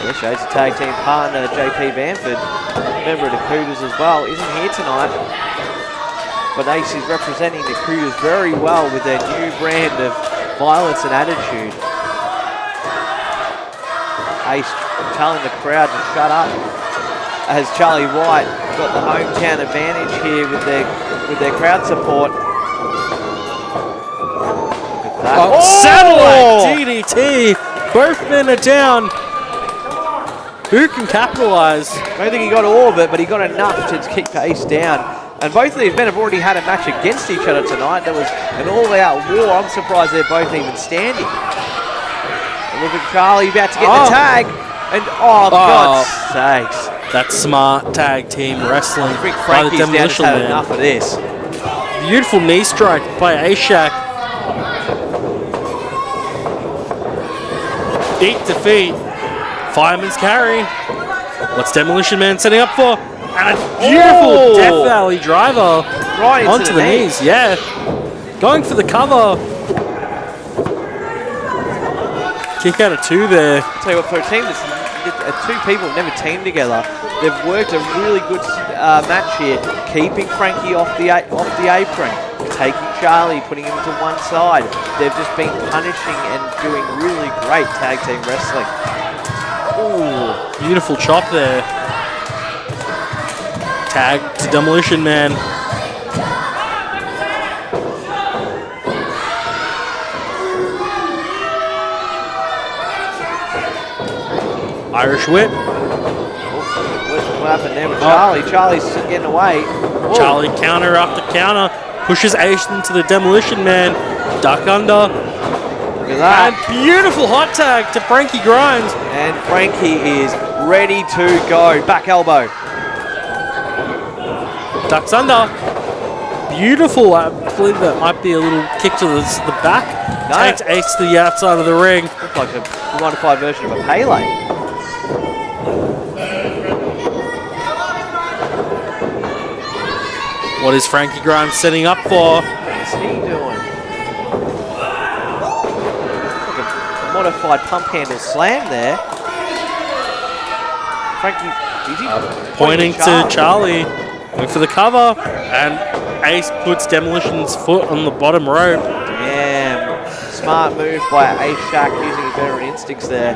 Yeah, Shades of tag team partner JP Bamford. Member of the Cooters as well. Isn't here tonight. But Ace is representing the Cooters very well with their new brand of violence and attitude. Ace telling the crowd to shut up as Charlie White got the hometown advantage here with their crowd support. Look at that. Oh, satellite DDT. Both men are down. Who can capitalize? I don't think he got all of it, but he got enough to kick Ace down. And both of these men have already had a match against each other tonight. There was an all-out war. I'm surprised they're both even standing. And look at Charlie about to get the tag. And God's sakes. That's smart tag team wrestling I think by the Frankie's down has Demolition had Man. enough of this. Beautiful knee strike by A-Shack. Deep defeat. Fireman's carry. What's Demolition Man setting up for? And a beautiful Death Valley driver right onto the knees. Yeah. Going for the cover. Kick out of 2 there. I'll tell you what, for a team that's 2 people never teamed together, they've worked a really good match here, keeping Frankie off the apron, taking Charlie, putting him to one side. They've just been punishing and doing really great tag team wrestling. Ooh, beautiful chop there. Tag to Demolition Man. Irish whip. What happened there with Charlie? Charlie's getting away. Whoa. Charlie counter after counter. Pushes Ace into the Demolition Man. Duck under. Look at that. And beautiful hot tag to Frankie Grimes. And Frankie is ready to go. Back elbow. Ducks under. Beautiful. I believe that might be a little kick to the back. No. Takes Ace to the outside of the ring. Looks like a modified version of a Pele. What is Frankie Grime setting up for? What's he doing? Like a modified pump handle slam there. Frankie, is he Pointing to Charlie. Going for the cover. And Ace puts Demolition's foot on the bottom rope. Damn. Smart move by Ace Shack using his veteran instincts there.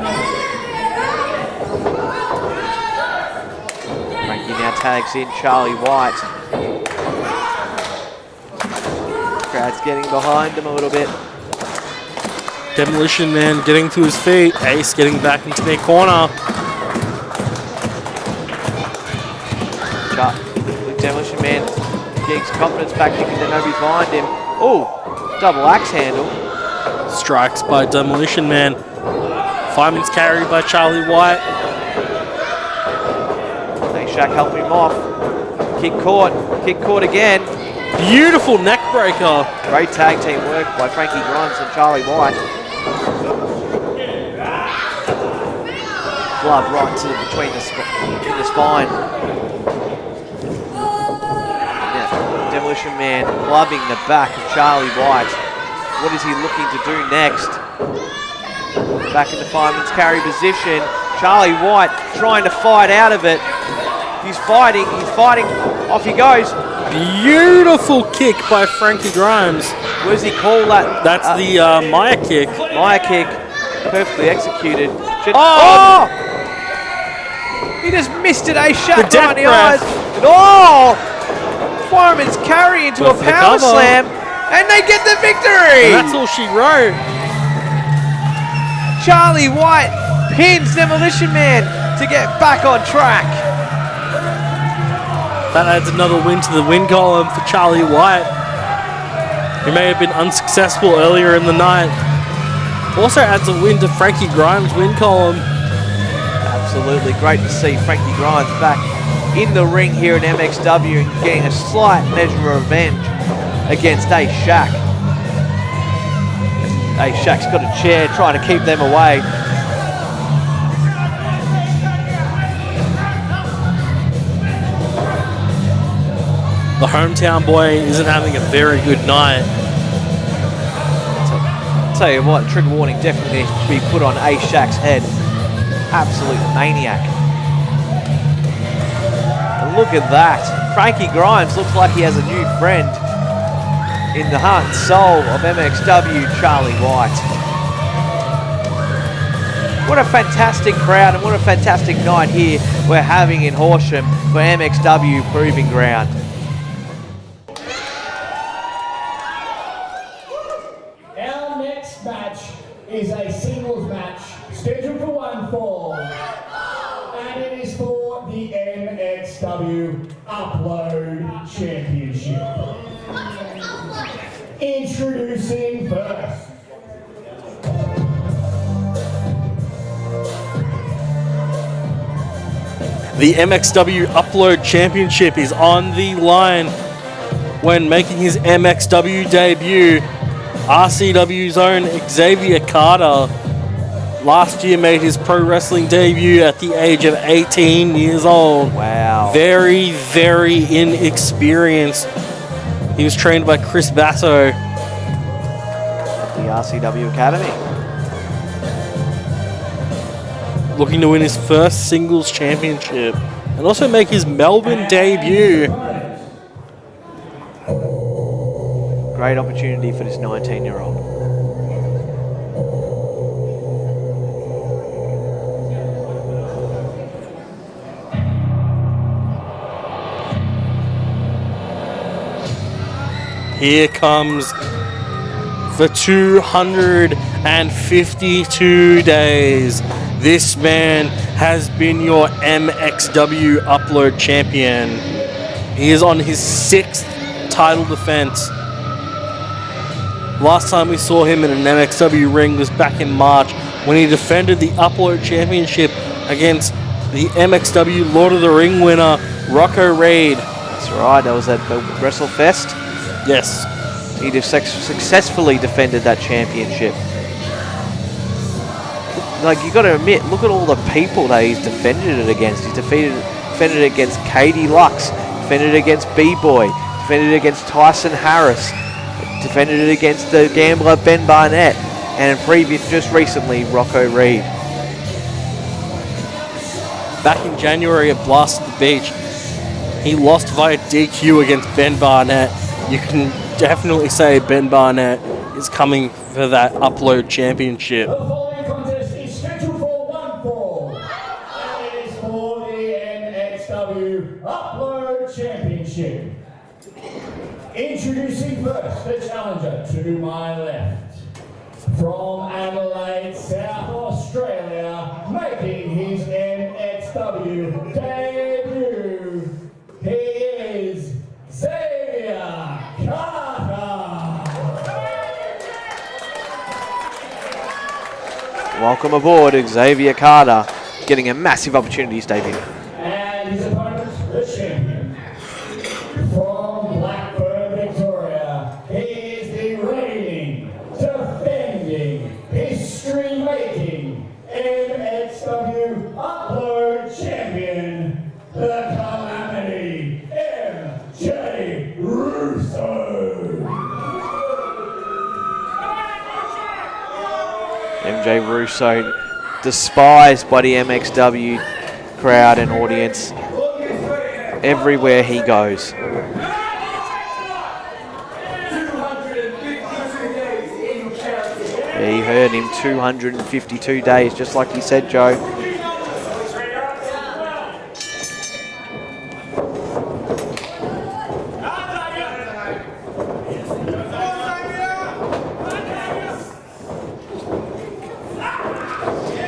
Frankie now tags in Charlie White. Crowd's getting behind him a little bit. Demolition Man getting to his feet. Ace getting back into their corner. Demolition Man getting his confidence back, thinking that nobody's behind him. Oh, double axe handle. Strikes by Demolition Man. Fireman's carried by Charlie White. Ace Shack helping him off. Kick caught again. Beautiful neck breaker. Great tag team work by Frankie Grimes and Charlie White. Glove right to between the spine. Now, Demolition Man gloving the back of Charlie White. What is he looking to do next? Back in the fireman's carry position. Charlie White trying to fight out of it. He's fighting. Off he goes. Beautiful kick by Frankie Grimes. What does he call that? That's the Maya kick. Maya kick. Perfectly executed. Oh! He just missed it, Ace Shack The death right in the breath. eyes. And oh! Fireman's carry into Go a for the power cover. slam. And they get the victory! And that's all she wrote. Charlie White pins Demolition Man to get back on track. That adds another win to the win column for Charlie White. He may have been unsuccessful earlier in the night. Also adds a win to Frankie Grimes' win column. Absolutely great to see Frankie Grimes back in the ring here at MXW and getting a slight measure of revenge against Ace Shack. Ace Shack's got a chair trying to keep them away. The hometown boy isn't having a very good night. Tell you what, trigger warning definitely needs to be put on Ace Shack's head. Absolute maniac. And look at that. Frankie Grimes looks like he has a new friend in the heart and soul of MXW, Charlie White. What a fantastic crowd and what a fantastic night here we're having in Horsham for MXW Proving Ground. Our next match is a singles match scheduled for 1 fall, and it is for the MXW Upload Championship. Introducing first. The MXW Upload Championship is on the line when making his MXW debut. RCW's own Xavier Carter last year made his pro wrestling debut at the age of 18 years old. Wow. Very, very inexperienced. He was trained by Chris Basso. At the RCW Academy. Looking to win his first singles championship and also make his Melbourne debut. Great opportunity for this 19-year-old. Here comes for 252 days. This man has been your MXW Upload champion. He is on his 6th title defense. Last time we saw him in an MXW ring was back in March when he defended the Upload Championship against the MXW Lord of the Ring winner, Rocco Reid. That's right. That was at the WrestleFest. Yes. He successfully defended that championship. Like, you got to admit, look at all the people that he's defended it against. He's defended it against Katie Lux, defended it against B-Boy, defended it against Tyson Harris, defended it against the gambler Ben Barnett, and just recently Rocco Reid. Back in January at Blast at the Beach, he lost via DQ against Ben Barnett. You can definitely say Ben Barnett is coming for that Upload Championship. The following contest is scheduled for one fall. And it is for the MXW Upload Championship. Introducing first the challenger to my left. From Adelaide, South Australia, making his MXW debut, he is Xavier Carter. Welcome aboard, Xavier Carter, getting a massive opportunity to debut. And his opponent, the champion. From Blackburn, Victoria, he is the reigning, defending, history-making MXW Upload Champion, the Calamity, MJ Russo. MJ Russo, despised by the MXW crowd and audience everywhere he goes. Yeah, you heard him, 252 days, just like you said, Joe.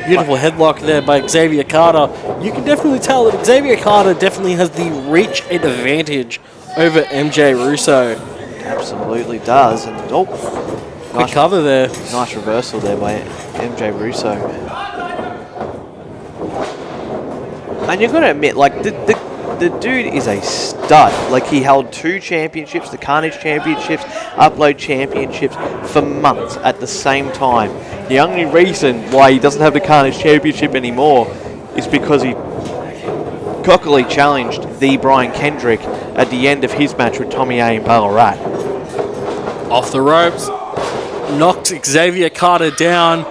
Beautiful headlock there by Xavier Carter. You can definitely tell that Xavier Carter definitely has the reach advantage over MJ Russo. Absolutely does. And Quick cover there. Nice reversal there by MJ Russo. And you've got to admit, like, the dude is a stud. Like, he held 2 championships, the Carnage Championships, Upload Championships, for months at the same time. The only reason why he doesn't have the Carnage Championship anymore is because he cockily challenged the Brian Kendrick at the end of his match with Tommy A in Ballarat. Off the ropes. Knocked Xavier Carter down.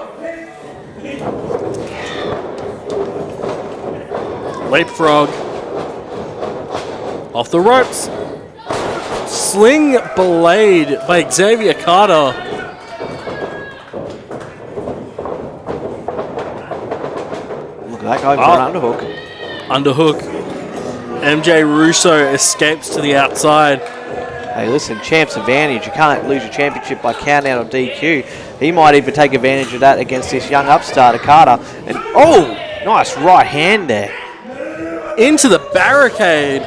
Leapfrog. Off the ropes. Sling blade by Xavier Carter. Look at that guy for an underhook. Underhook. MJ Russo escapes to the outside. Hey, listen, champ's advantage. You can't lose your championship by count out or DQ. He might even take advantage of that against this young upstart, Carter. And nice right hand there. Into the barricade.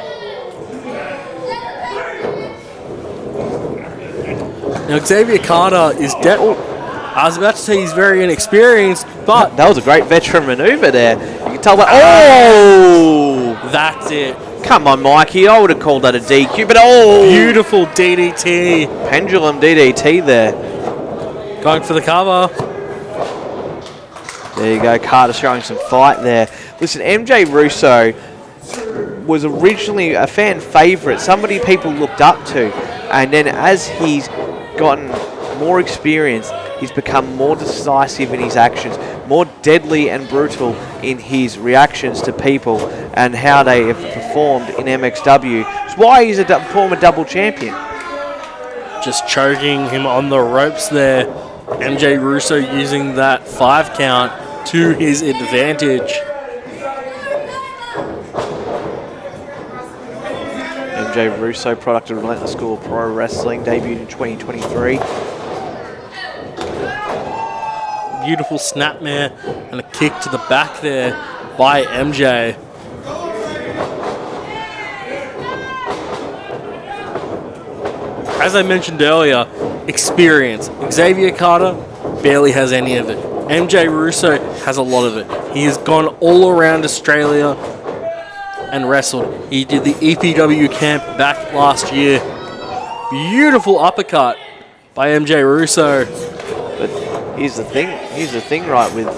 Now Xavier Carter is I was about to say he's very inexperienced, but that was a great veteran maneuver there. You can tell that. That's it. Come on, Mikey. I would have called that a DQ, but beautiful DDT. Pendulum DDT there. Going for the cover. There you go. Carter showing some fight there. Listen, MJ Russo was originally a fan favourite, somebody people looked up to, and then as he's gotten more experience, he's become more decisive in his actions, more deadly and brutal in his reactions to people and how they have performed in MXW. It's why he's a former double champion. Just choking him on the ropes there. MJ Russo using that 5 count to his advantage. MJ Russo, product of Relentless School of Pro Wrestling, debuted in 2023. Beautiful snapmare and a kick to the back there by MJ. As I mentioned earlier, experience. Xavier Carter barely has any of it. MJ Russo has a lot of it. He has gone all around Australia and wrestled. He did the EPW camp back last year. Beautiful uppercut by MJ Russo. But here's the thing, right, with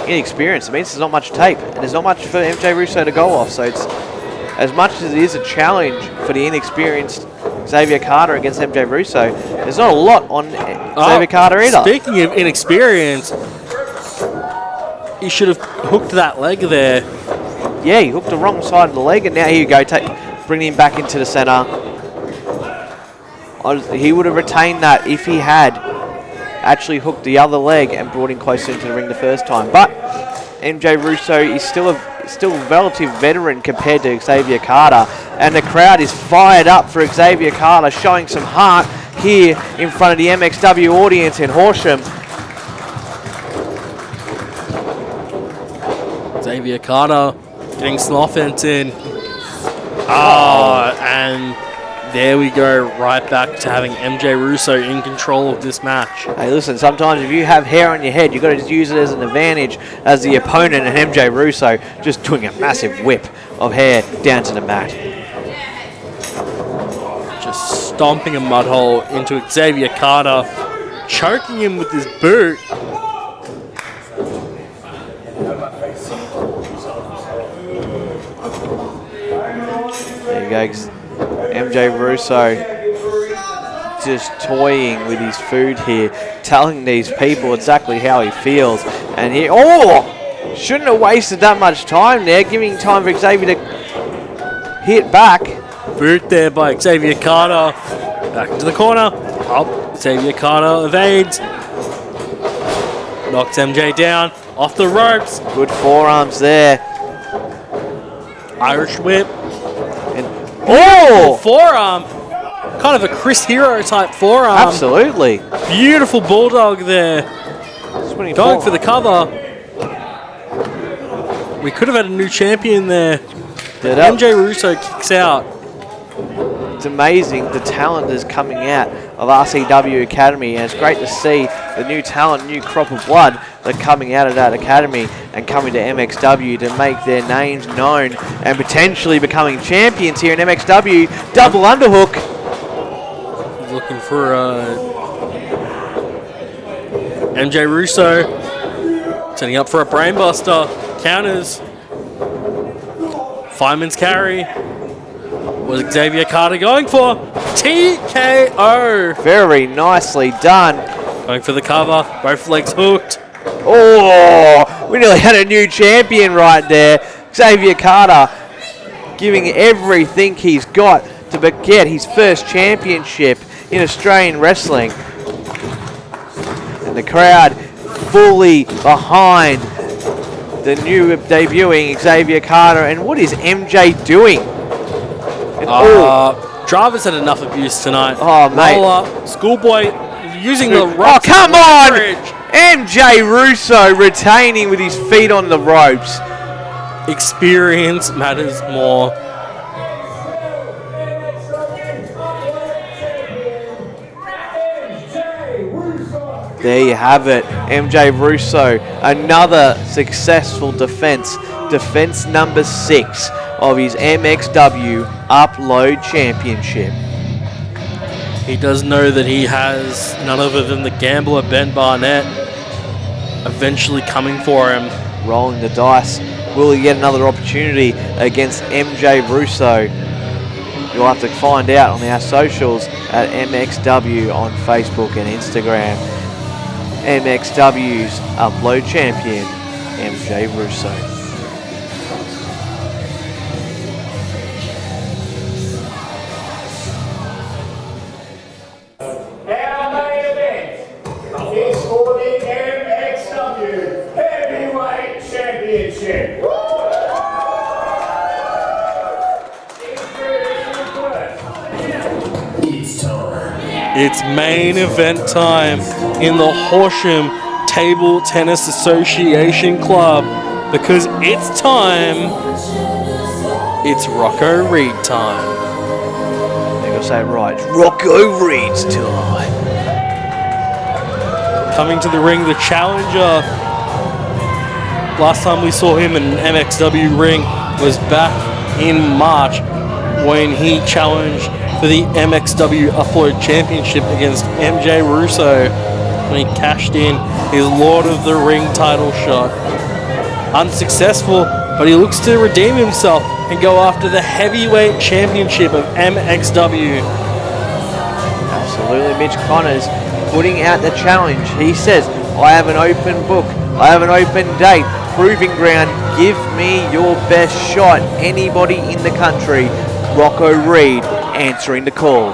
inexperience. It means there's not much tape, and there's not much for MJ Russo to go off. So it's, as much as it is a challenge for the inexperienced Xavier Carter against MJ Russo, there's not a lot on Xavier Carter either. Speaking of inexperience, he should have hooked that leg there. Yeah, he hooked the wrong side of the leg, and now here you go, bring him back into the center. He would have retained that if he had actually hooked the other leg and brought him closer into the ring the first time. But MJ Russo is still a relative veteran compared to Xavier Carter, and the crowd is fired up for Xavier Carter, showing some heart here in front of the MXW audience in Horsham. Xavier Carter getting some offense in. And there we go, right back to having MJ Russo in control of this match. Hey, listen, sometimes if you have hair on your head, you've got to just use it as an advantage as the opponent, and MJ Russo just doing a massive whip of hair down to the mat. Just stomping a mud hole into Xavier Carter, choking him with his boot. There you go, MJ Russo just toying with his food here, telling these people exactly how he feels. And he, shouldn't have wasted that much time there, giving time for Xavier to hit back. Boot there by Xavier Carter. Back into the corner. Up. Xavier Carter evades. Knocks MJ down. Off the ropes. Good forearms there. Irish whip. Oh! Forearm. Kind of a Chris Hero type forearm. Absolutely. Beautiful bulldog there. Going for the cover. We could have had a new champion there. MJ Russo kicks out. It's amazing the talent that's coming out of RCW Academy, and it's great to see the new talent, new crop of blood that are coming out of that academy and coming to MXW to make their names known and potentially becoming champions here in MXW. Double underhook. Looking for MJ Russo. Setting up for a brainbuster. Counters. Fireman's carry. What is Xavier Carter going for? TKO. Very nicely done. Going for the cover. Both legs hooked. Oh, we nearly had a new champion right there. Xavier Carter giving everything he's got to get his first championship in Australian wrestling. And the crowd fully behind the new debuting Xavier Carter. And what is MJ doing? Jarvis had enough abuse tonight. Oh, mate. Roll up. Schoolboy using the ropes. Oh, come on! MJ Russo retaining with his feet on the ropes. Experience matters more. There you have it. MJ Russo, another successful defense. Defense number 6 of his MXW Upload Championship. He does know that he has none other than the gambler Ben Barnett eventually coming for him. Rolling the dice. Will he get another opportunity against MJ Russo? You'll have to find out on our socials at MXW on Facebook and Instagram. MXW's Upload Champion, MJ Russo. Our main event is for the MXW Heavyweight Championship. It's time. It's main event time in the Horsham Table Tennis Association Club, because it's time. It's Rocco Reid time. They're going to say it right. It's Rocco Reid's time. Coming to the ring, the challenger. Last time we saw him in an MXW ring was back in March when he challenged for the MXW Upload Championship against MJ Russo when he cashed in his Lord of the Ring title shot. Unsuccessful, but he looks to redeem himself and go after the heavyweight championship of MXW. Absolutely, Mitch Connors putting out the challenge. He says, I have an open book, I have an open date, proving ground, give me your best shot. Anybody in the country. Rocco Reid answering the call.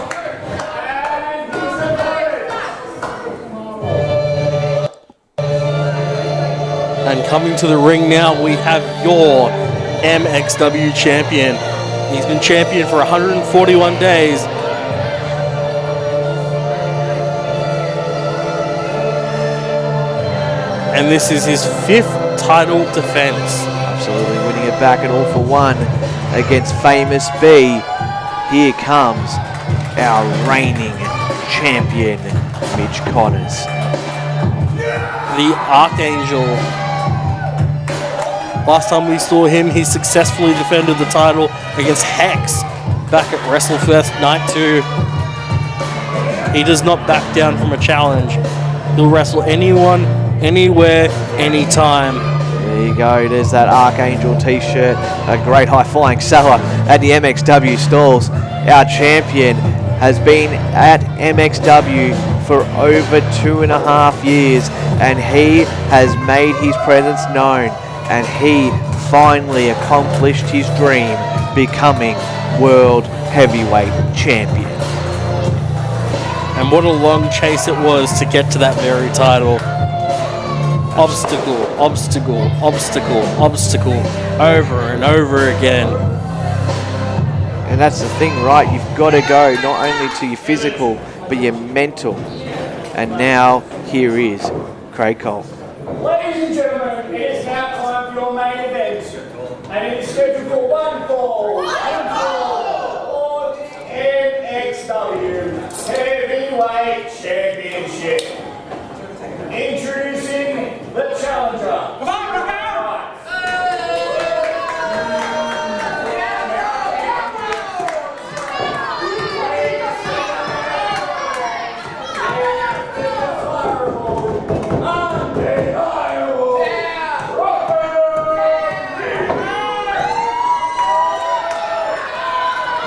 And coming to the ring now, we have your MXW champion. He's been champion for 141 days. And this is his 5th title defense. Absolutely winning it back at All for One against Famous B. Here comes our reigning champion, Mitch Connors. The Archangel. Last time we saw him, he successfully defended the title against Hex back at WrestleFest Night 2. He does not back down from a challenge. He'll wrestle anyone, anywhere, anytime. There you go, there's that Archangel t-shirt, a great high-flying seller at the MXW stalls. Our champion has been at MXW for over 2.5 years, and he has made his presence known, and he finally accomplished his dream, becoming World Heavyweight Champion. And what a long chase it was to get to that very title. Obstacle, obstacle, obstacle, obstacle, over and over again. And that's the thing, right? You've got to go not only to your physical, but your mental. And now, here is Craig Cole. Ladies and gentlemen, it is now time for your main event. And it is scheduled for one fall for the MXW Heavyweight Championship. Introducing the challenger.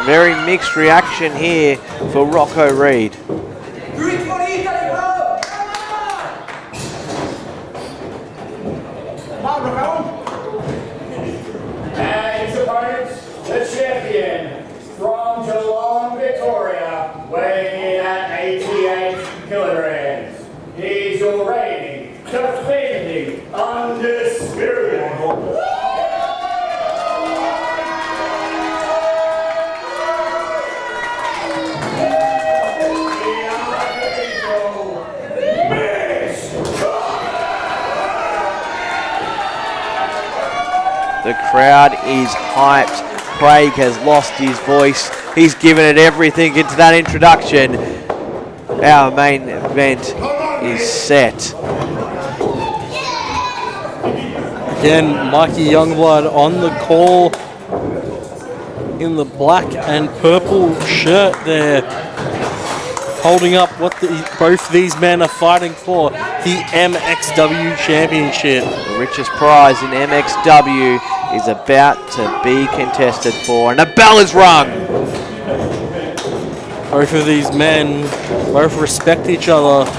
Very mixed reaction here for Rocco Reid. And his opponent, the champion from Geelong, Victoria, weighing in at 88 kilograms. He's your reigning, defending, undisputed. The crowd is hyped. Craig has lost his voice. He's given it everything into that introduction. Our main event is set. Again, Mikey Youngblood on the call in the black and purple shirt there, holding up what both these men are fighting for, the MXW Championship. The richest prize in MXW is about to be contested for, and the bell is rung. Both of these men both respect each other.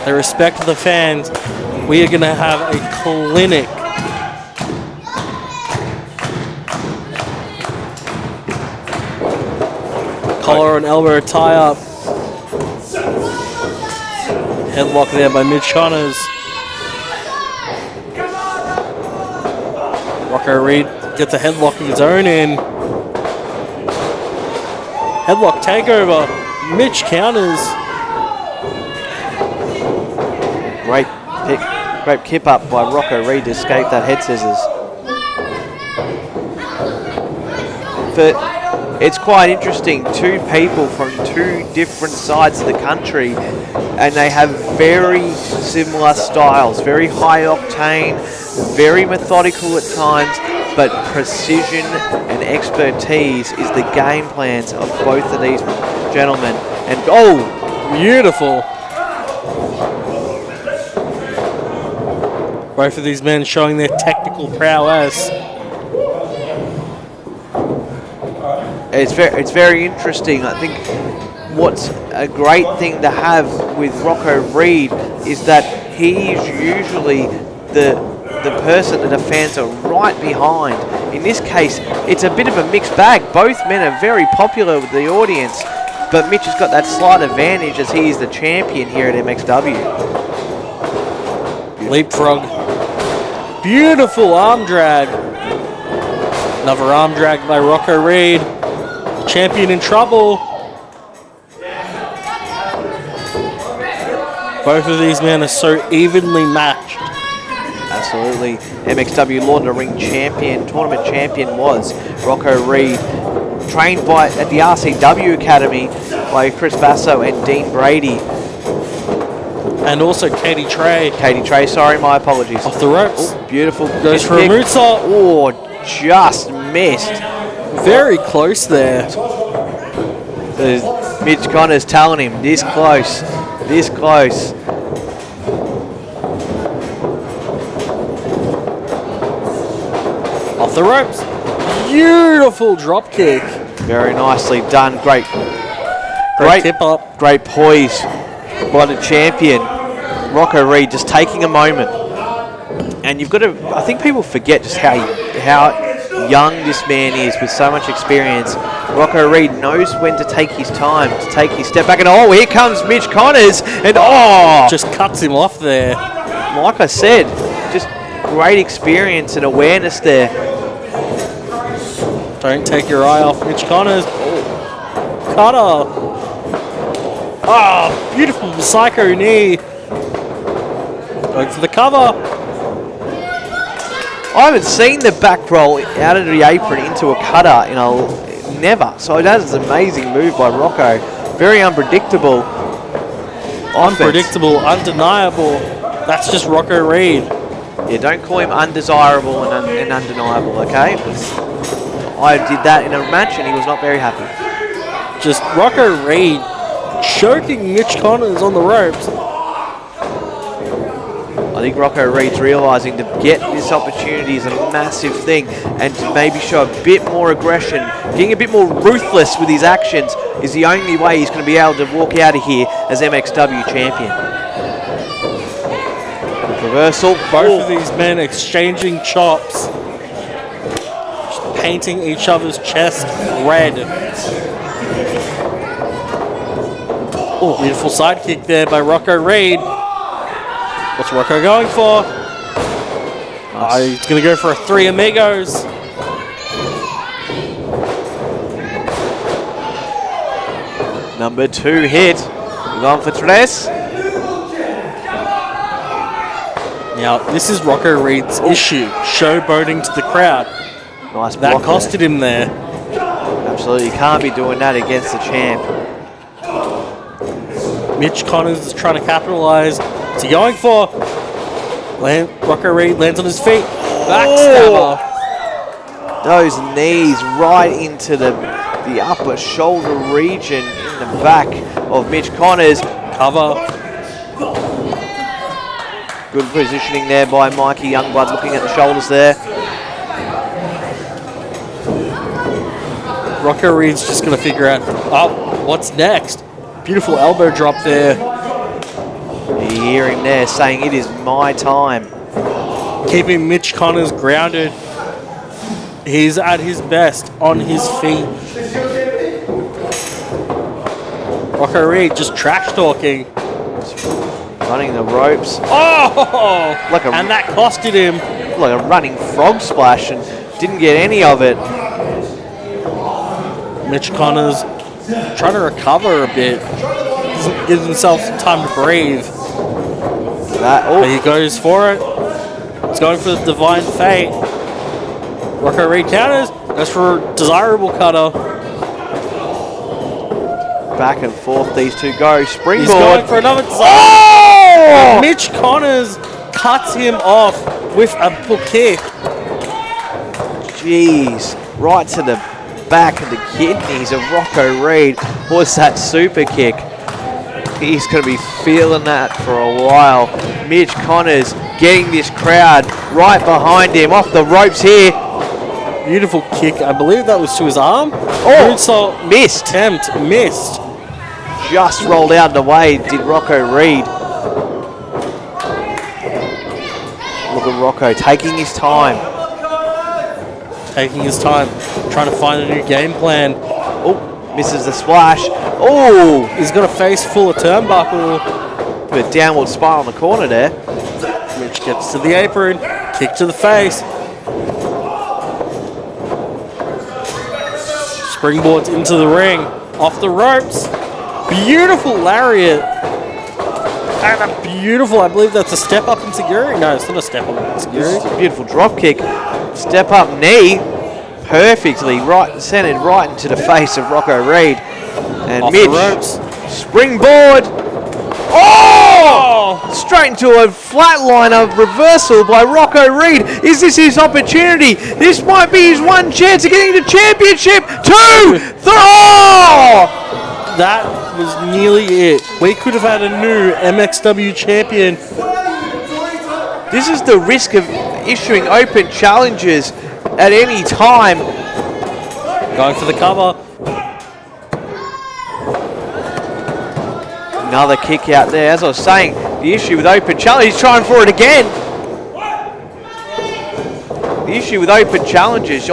They respect the fans. We are going to have a clinic. Collar and elbow tie up. Headlock there by Mitch Connors. Rocco Reid gets a headlock of his own in. Headlock takeover. Mitch counters. Great kip up by Rocco Reid to escape that head scissors. But it's quite interesting. Two people from two different sides of the country, and they have very similar styles. Very high octane, very methodical at times, but precision and expertise is the game plans of both of these gentlemen. And beautiful. Both of these men showing their technical prowess. It's very interesting. I think what's a great thing to have with Rocco Reid is that he is usually the person that the fans are right behind. In this case, it's a bit of a mixed bag. Both men are very popular with the audience, but Mitch has got that slight advantage as he is the champion here at MXW. Leapfrog. Beautiful arm drag. Another arm drag by Rocco Reid. Champion in trouble. Both of these men are so evenly matched. Absolutely. MXW Lord of the Ring champion, tournament champion was Rocco Reid, trained at the RCW Academy by Chris Basso and Dean Brady. And also Katie Trey. Katie Trey, sorry, my apologies. Off the ropes. Oh, beautiful. Goes for a moonsault. Oh, just missed. Very close there. Mitch Connors telling him, this close, this close. Off the ropes. Beautiful drop kick. Very nicely done. Great tip up. Great poise by the champion. Rocco Reid just taking a moment. And you've got to, I think people forget just how young this man is with so much experience. Rocco Reid knows when to take his time, to take his step back. And here comes Mitch Connors. And just cuts him off there. Like I said, just great experience and awareness there. Don't take your eye off Mitch Connors. Cutter. Beautiful psycho knee. Going for the cover. I haven't seen the back roll out of the apron into a cutter never. So that is an amazing move by Rocco. Very unpredictable. Unpredictable, undeniable. That's just Rocco Reid. Yeah, don't call him undesirable and undeniable, okay? I did that in a match and he was not very happy. Just Rocco Reid choking Mitch Connors on the ropes. I think Rocco Reid's realising to get this opportunity is a massive thing, and to maybe show a bit more aggression, getting a bit more ruthless with his actions is the only way he's going to be able to walk out of here as MXW champion. Reversal. Both of these men exchanging chops. Just painting each other's chest red. Beautiful side kick there by Rocco Reid. What's Rocco going for? Nice. He's going to go for a 3 amigos. Number 2 hit. Going for tres. Now, this is Rocco Reid's issue. Showboating to the crowd. Nice that block costed him there. Absolutely. You can't be doing that against the champ. Mitch Connors is trying to capitalize. What's he going for? Rocco Reid lands on his feet. Backstabber. Those knees right into the upper shoulder region in the back of Mitch Connors. Cover. Good positioning there by Mikey Youngblood, looking at the shoulders there. Rocco Reid's just going to figure out, what's next? Beautiful elbow drop there. You hear him there saying, it is my time. Keeping Mitch Connors grounded. He's at his best on his feet. Rocco Reid just trash talking. Running the ropes. And that costed him. Like a running frog splash and didn't get any of it. Mitch Connors trying to recover a bit. Gives himself some time to breathe. But he goes for it. He's going for the divine fate. Rocco Reid counters. Goes for a desirable cutter. Back and forth these two go. Springboard. He's going for another desirable. Mitch Connors cuts him off with a kick. Jeez, right to the back of the kidneys of Rocco Reid was that super kick. He's going to be feeling that for a while. Mitch Connors getting this crowd right behind him, off the ropes here. Beautiful kick. I believe that was to his arm. Oh, Moonsault missed. attempt, missed. Just rolled out of the way, did Rocco Reid. Look at Rocco taking his time. Taking his time, trying to find a new game plan. Oh, misses the splash. Oh, He's got a face full of turnbuckle. a downward spiral on the corner there. Mitch gets to the apron, kick to the face. Springboards into the ring, off the ropes. Beautiful lariat. And a beautiful, I believe that's a step up in Seguri. No, it's not a step up in This Seguri. is a beautiful drop kick. Step up knee. Perfectly centered right into the face of Rocco Reid. And Off Mitch, the ropes. springboard. Oh! Straight into a flatliner reversal by Rocco Reid. Is this his opportunity? This might be his one chance of getting the championship. 2, 3. Oh! That was nearly it. We could have had a new MXW champion. This is the risk of issuing open challenges at any time. Going for the cover. Another kick out there. As I was saying, the issue with open challenge, he's trying for it again. The issue with open challenges,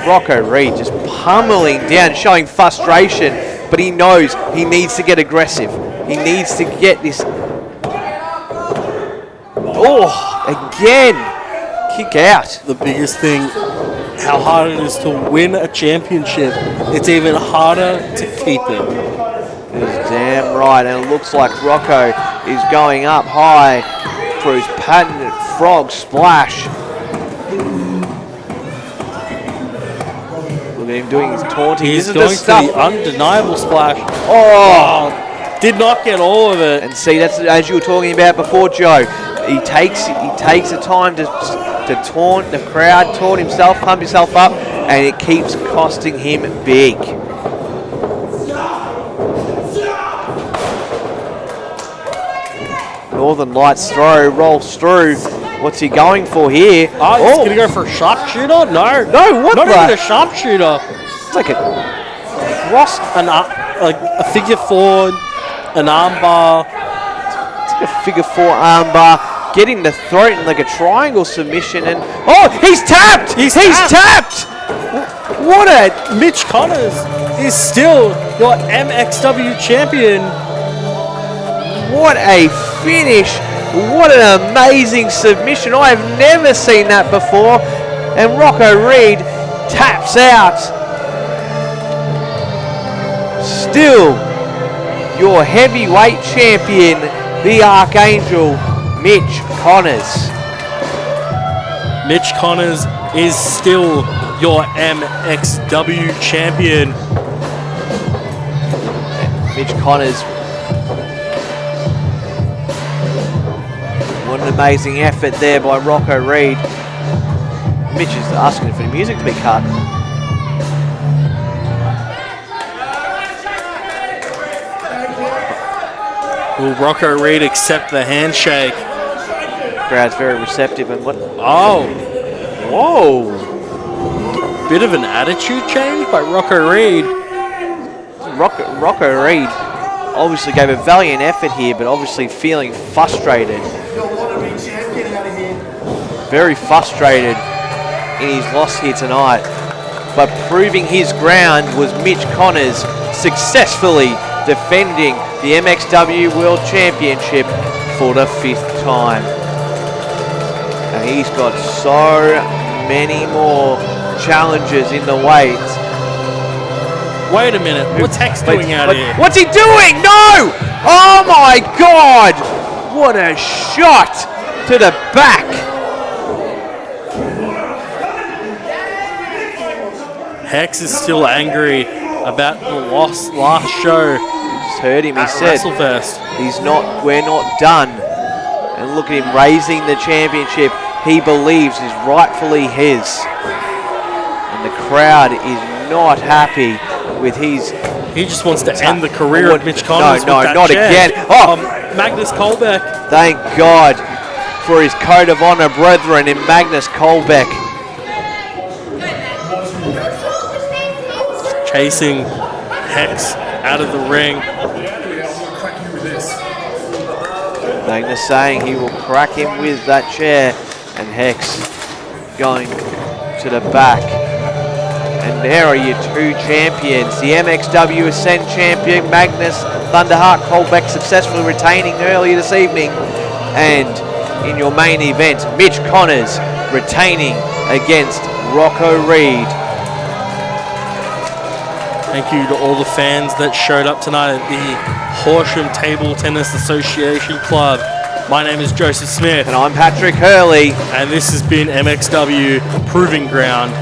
Rocco Reid just pummeling down, showing frustration, but he knows he needs to get aggressive. He needs to get this. Oh, again, kick out. The biggest thing, how hard it is to win a championship. It's even harder to keep it. It's damn right, and it looks like Rocco is going up high for his patented frog splash. Look at him doing his taunting. He's This is going the for stuff. the undeniable splash. Oh, Did not get all of it. and see, that's as you were talking about before, Joe. He takes the time to taunt the crowd, taunt himself, pump himself up, and it keeps costing him big. Northern Lights throw rolls through. What's he going for here? Oh, he's going to go for a sharpshooter? No. No, what Not the? even a sharpshooter. It's like a cross. A figure four, an armbar. It's like a figure 4 armbar. Getting the throat in like a triangle submission, and he's tapped. He's tapped. What a Mitch Connors is still your MXW champion. What a finish. What an amazing submission. I have never seen that before. And Rocco Reid taps out. Still your heavyweight champion, the Archangel, Mitch Connors. Mitch Connors is still your MXW champion. Mitch Connors. What an amazing effort there by Rocco Reid. Mitch is asking for the music to be cut. Will Rocco Reid accept the handshake? Crowd's very receptive and what? Oh, Whoa! bit of an attitude change by Rocco Reid. Rocco Reid obviously gave a valiant effort here, but obviously feeling frustrated. Very frustrated in his loss here tonight. But proving his ground was Mitch Connors successfully defending the MXW World Championship for the 5th time. And he's got so many more challenges in the wait. Wait a minute, what's Hex doing out here? What's he doing? No! Oh my God! What a shot to the back. Hex is still angry about the last show Just heard him. He at said, WrestleFest. we're not done. And look at him raising the championship. he believes is rightfully his. And the crowd is not happy with his... He just wants to end the career of Mitch Connors. No, with that not chair. again. Oh, Magnus Kolbeck. thank God for his code of honor brethren in Magnus Kolbeck. Chasing Hex out of the ring. Magnus saying he will crack him with that chair, and Hex going to the back. And there are your two champions. The MXW Ascent champion, Magnus Thunderheart Kolbeck, successfully retaining earlier this evening. And in your main event, Mitch Connors retaining against Rocco Reid. Thank you to all the fans that showed up tonight at the Horsham Table Tennis Association Club. My name is Joseph Smith. And I'm Patrick Hurley. And this has been MXW Proving Ground.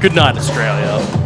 Good night, Australia.